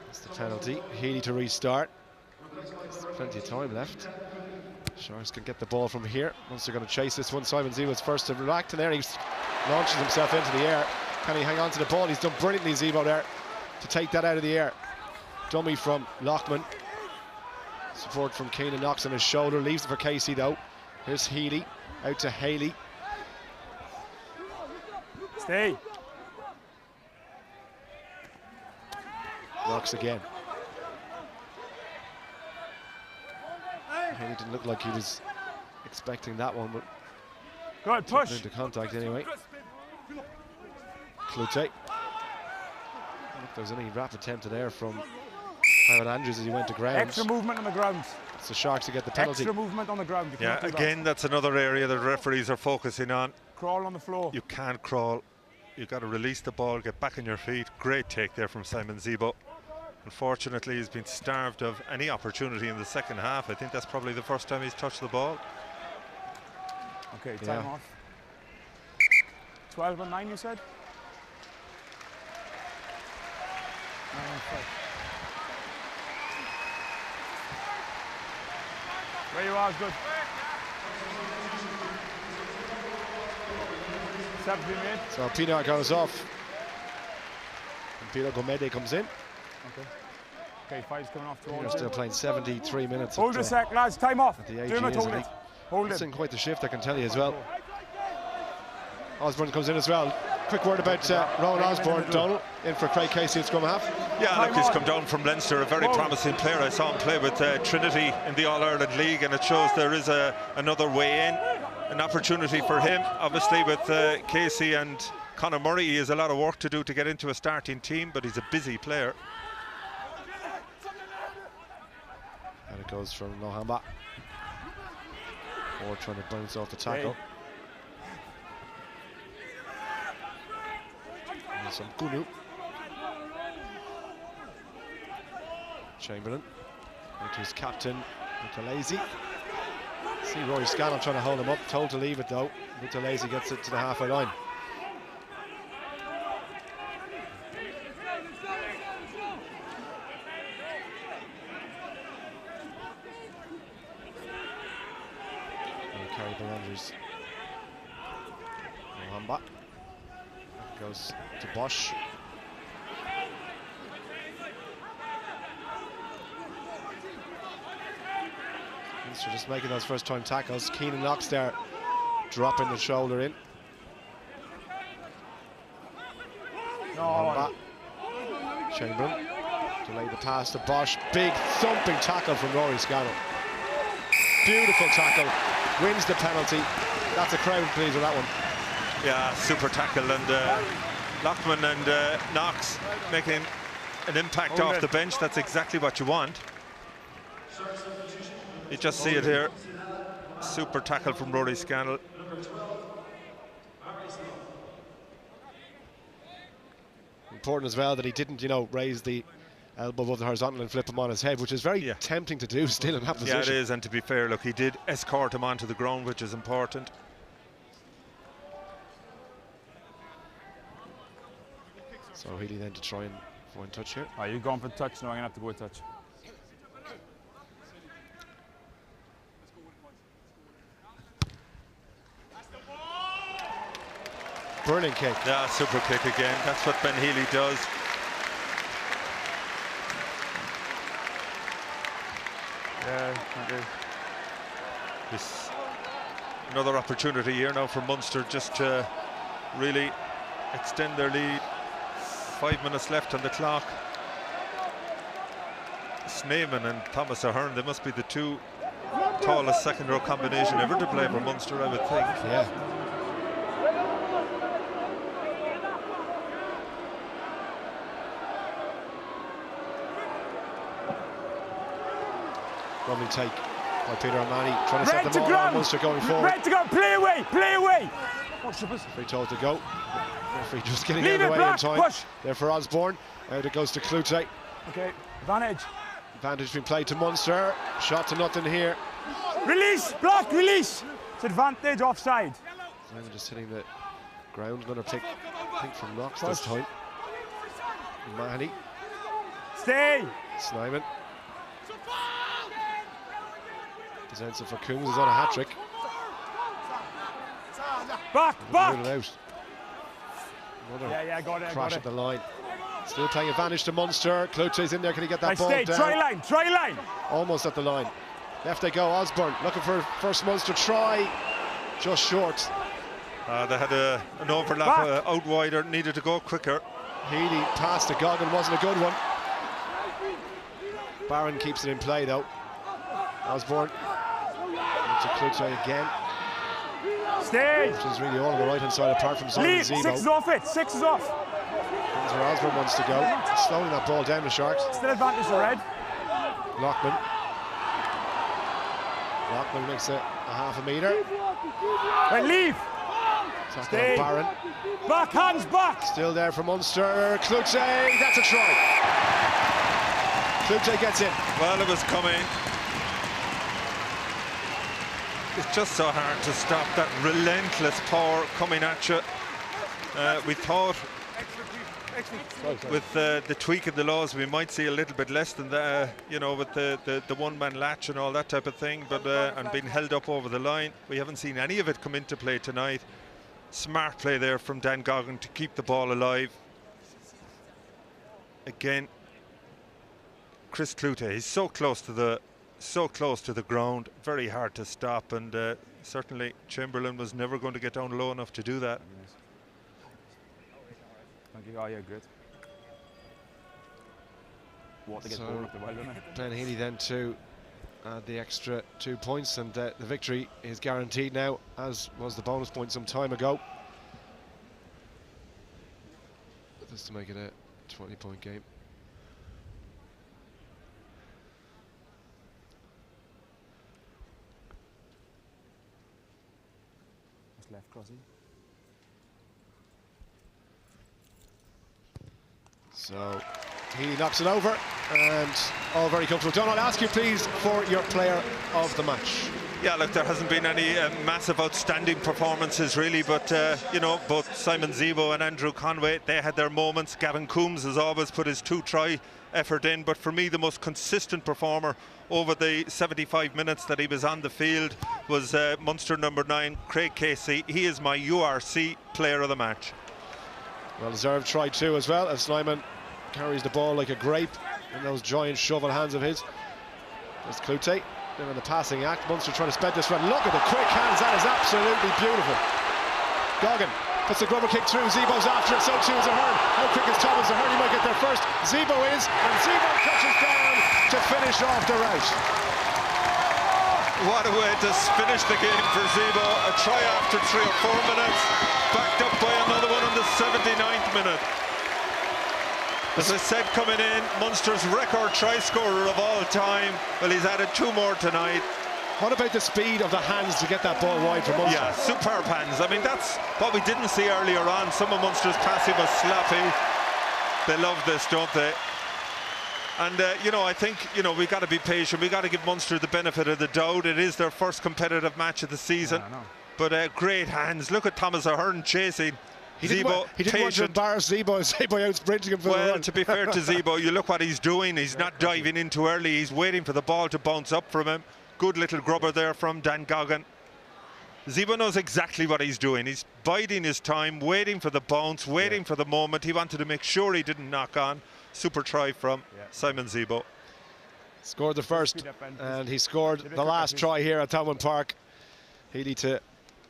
That's the penalty. Healy to restart. There's plenty of time left. Sharks can get the ball from here. Once they're going to chase this one, Simon Zebo's first to react, and there he launches himself into the air. Can he hang on to the ball? He's done brilliantly, Zebo, there to take that out of the air. Dummy from Lockman. Support from Keenan Knox on his shoulder, leaves it for Casey though. Here's Healy, out to Haley. Stay. Knox again. He didn't look like he was expecting that one, but good push into contact anyway. Clute. If there was any rapid attempt there from Howard Andrews as he went to ground. Extra movement on the ground. It's the Sharks to get the penalty. Extra movement on the ground. Yeah, again, that's another area the referees are focusing on. Crawl on the floor. You can't crawl. You've got to release the ball, get back on your feet. Great take there from Simon Zebo. Unfortunately, he's been starved of any opportunity in the second half. I think that's probably the first time he's touched the ball. Okay, time off. 12 and 9, you said? 9 and 5. Where you are is good. 7 made. So Pina goes off. And Pino Gomede comes in. Okay. Okay, 5's coming off. They're still playing 73 minutes. Hold a sec, lads. Time off. At the AG, Hold it. Hold it. It's in quite the shift, I can tell you as well. Osborne comes in as well. Quick word about Rowan Osborne, Donald, in for Craig Casey at scrum half. Yeah, look, he's come down from Leinster, a very promising player. I saw him play with Trinity in the All-Ireland League, and it shows there is another way in, an opportunity for him. Obviously with Casey and Conor Murray, he has a lot of work to do to get into a starting team, but he's a busy player. And it goes from Lohamba. Or trying to bounce off the tackle. And some Gunu. Chamberlain into his captain, Buthelezi. See Rory Scannell trying to hold him up, told to leave it though. Buthelezi gets it to the halfway line. Carry Andrews. Mohamba goes to Bosch. Munster just making those first time tackles. Keenan Knox there dropping the shoulder in. Mohamba. Chamberlain delay the pass to Bosch. Big thumping tackle from Rory Scannell. Beautiful tackle, wins the penalty. That's a crowd please with that one. Yeah, super tackle, and Lockman and Knox making an impact off the bench. That's exactly what you want. You just see it here. Super tackle from Rory Scannell. Important as well that he didn't, raise the elbow above the horizontal and flip him on his head, which is very tempting to do still in that position. Yeah, it is, and to be fair, look, he did escort him onto the ground, which is important. So Healy then to try and find touch here. Are you going for touch? No, I'm going to have to go with touch. Burning kick. Yeah, super kick again. That's what Ben Healy does. Yeah, okay. This another opportunity here now for Munster just to really extend their lead. 5 minutes left on the clock. Sneeman and Thomas Ahern, they must be the two tallest second row combination ever to play for Munster, I would think. Yeah. Lovely take by Peter O'Mahony, trying to set the ball on Munster going forward. Red to go, play away, play away. Free told to go. Referee just getting out of the way in time. Push. There for Osborne. Out it goes to Clute. Okay, advantage. Advantage being played to Munster. Shot to nothing here. Release, block, release. It's advantage offside. I'm just hitting the ground. Going to take, I think, from Knox this time. Mahoney. Stay. Snyman. Presents it for Coombs. He's on a hat trick. Back. Another got it. crash at the line. Still playing advantage to Munster. Clute's in there. Can he get that ball down? Try line. Almost at the line. Left they go. Osborne looking for first Munster try. Just short. They had an overlap out wider. Needed to go quicker. Healy passed to Goggin. Wasn't a good one. Barron keeps it in play though. Osborne to Clute again. Stay. Which is really all on the right-hand side apart from Simon Leave. Zebo. 6 is off it. 6 is off. That's where Osborne wants to go. Slowing that ball down the Sharks. Still advantage for red. Lockman. Lockman makes it a half a metre. Right, leave. Stay. Barron. Back, hands back. Still there for Munster. Clute, that's a try. Clute gets in. Well, it was coming. It's just so hard to stop that relentless power coming at you. We thought with the tweak of the laws we might see a little bit less than that, you know, with the one-man latch and all that type of thing, but and being held up over the line. We haven't seen any of it come into play tonight. Smart play there from Dan Goggin to keep the ball alive. Again, Chris Clute, he's so close to the ground, very hard to stop, and certainly Chamberlain was never going to get down low enough to do that. Thank you. Oh, yeah, great. What to get So up the well, didn't it? Ben Healy then to add the extra 2 points, and the victory is guaranteed now, as was the bonus point some time ago. Just to make it a 20-point game. That's left crossing. So he knocks it over, and all very comfortable. Don, I'll ask you please for your player of the match. Yeah, look, there hasn't been any massive outstanding performances really, but you know, both Simon Zebo and Andrew Conway, they had their moments. Gavin Coombs has always put his 2-try effort in, but for me the most consistent performer over the 75 minutes that he was on the field was Munster number 9, Craig Casey. He is my URC player of the match. Well deserved try too as well, as Snyman carries the ball like a grape in those giant shovel hands of his. There's Clute in the passing act. Munster trying to sped this run. Look at the quick hands, that is absolutely beautiful. Goggin puts the grubber kick through, Zebo's after it, so too is Ahern. How quick is Thomas? Ahern, he might get there first. Zebo is, and Zebo touches down to finish off the rout. What a way to finish the game for Zebo. A try after 3 or 4 minutes, backed up by another one in the 79th minute. As I said, coming in, Munster's record try scorer of all time. Well, he's added 2 more tonight. What about the speed of the hands to get that ball wide for Munster? Yeah, superb hands. I mean, that's what we didn't see earlier on. Some of Munster's passing was sloppy. They love this, don't they? And, you know, I think, you know, we've got to be patient. We've got to give Munster the benefit of the doubt. It is their first competitive match of the season. Yeah, but great hands. Look at Thomas Ahern chasing. He didn't want to embarrass Zebo, and Zebo out sprinting him for the run. Well, to be fair to Zebo, you look what he's doing. He's not diving in too early. He's waiting for the ball to bounce up from him. Good little grubber there from Dan Goggin. Zebo knows exactly what he's doing. He's biding his time, waiting for the bounce, waiting for the moment. He wanted to make sure he didn't knock on. Super try from Simon Zebo. Scored the first, and he scored the last try here at Thomond Park. Healy to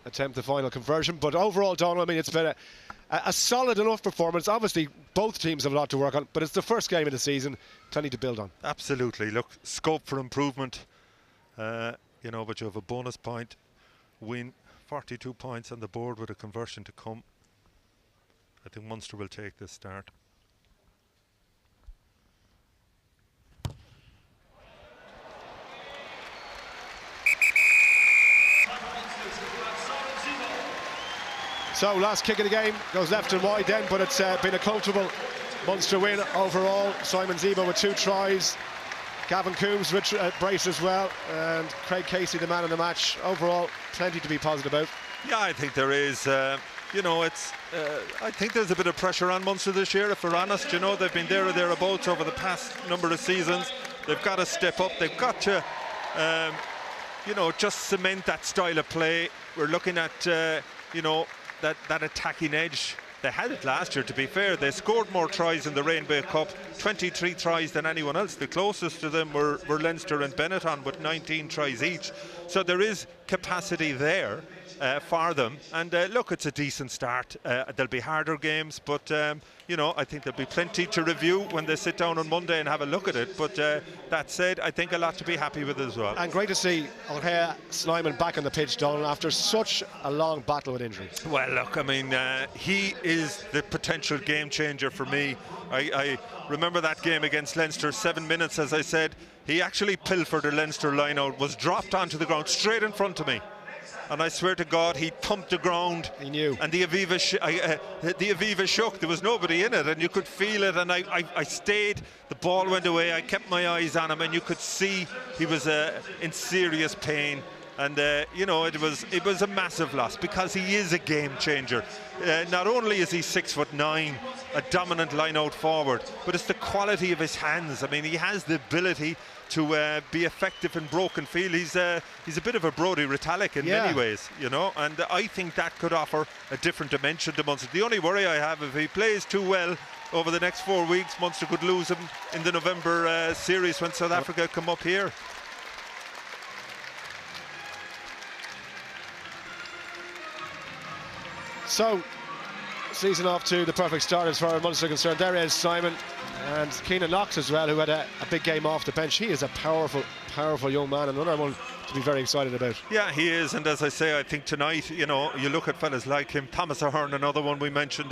attempt the final conversion, but overall, Donald, I mean, it's been a solid enough performance. Obviously, both teams have a lot to work on, but it's the first game of the season, plenty to build on. Absolutely. Look, scope for improvement, you know, but you have a bonus point, win, 42 points on the board with a conversion to come. I think Munster will take this start. So last kick of the game goes left and wide then, but it's been a comfortable Munster win overall. Simon Zebo with 2 tries, Gavin Coombs with brace as well, and Craig Casey the man of the match. Overall, plenty to be positive about. Yeah, I think there is. You know, it's. I think there's a bit of pressure on Munster this year, if we're honest. You know, they've been there or thereabouts over the past number of seasons. They've got to step up. They've got to, you know, just cement that style of play. We're looking at, you know, that attacking edge. They had it last year, to be fair. They scored more tries in the Rainbow Cup, 23 tries than anyone else. The closest to them were Leinster and Benetton with 19 tries each. So there is capacity there. for them. And look, it's a decent start. There'll be harder games, but you know, I think there'll be plenty to review when they sit down on Monday and have a look at it. But that said, I think a lot to be happy with as well. And great to see O'Hare Snyman back on the pitch, Donald, after such a long battle with injuries. Well, look, I mean, he is the potential game changer for me. I remember that game against Leinster, 7 minutes, as I said. He actually pilfered a Leinster line out, was dropped onto the ground straight in front of me. And I swear to God, he thumped the ground. He knew. And the Aviva shook. There was nobody in it, and you could feel it. And I stayed. The ball went away. I kept my eyes on him, and you could see he was in serious pain. And you know, it was a massive loss, because he is a game changer. Not only is he 6'9", a dominant line out forward, but it's the quality of his hands. I mean, he has the ability to be effective in broken field. He's a bit of a Brodie Retallick in many ways, you know, and I think that could offer a different dimension to Munster. The only worry I have, if he plays too well over the next 4 weeks, Munster could lose him in the November series when South Africa come up here. So, season off to the perfect start as far as Munster are concerned. There is Simon and Keenan Knox as well, who had a big game off the bench. He is a powerful, powerful young man, another one to be very excited about. Yeah, he is, and as I say, I think tonight, you know, you look at fellas like him, Thomas Ahern, another one we mentioned,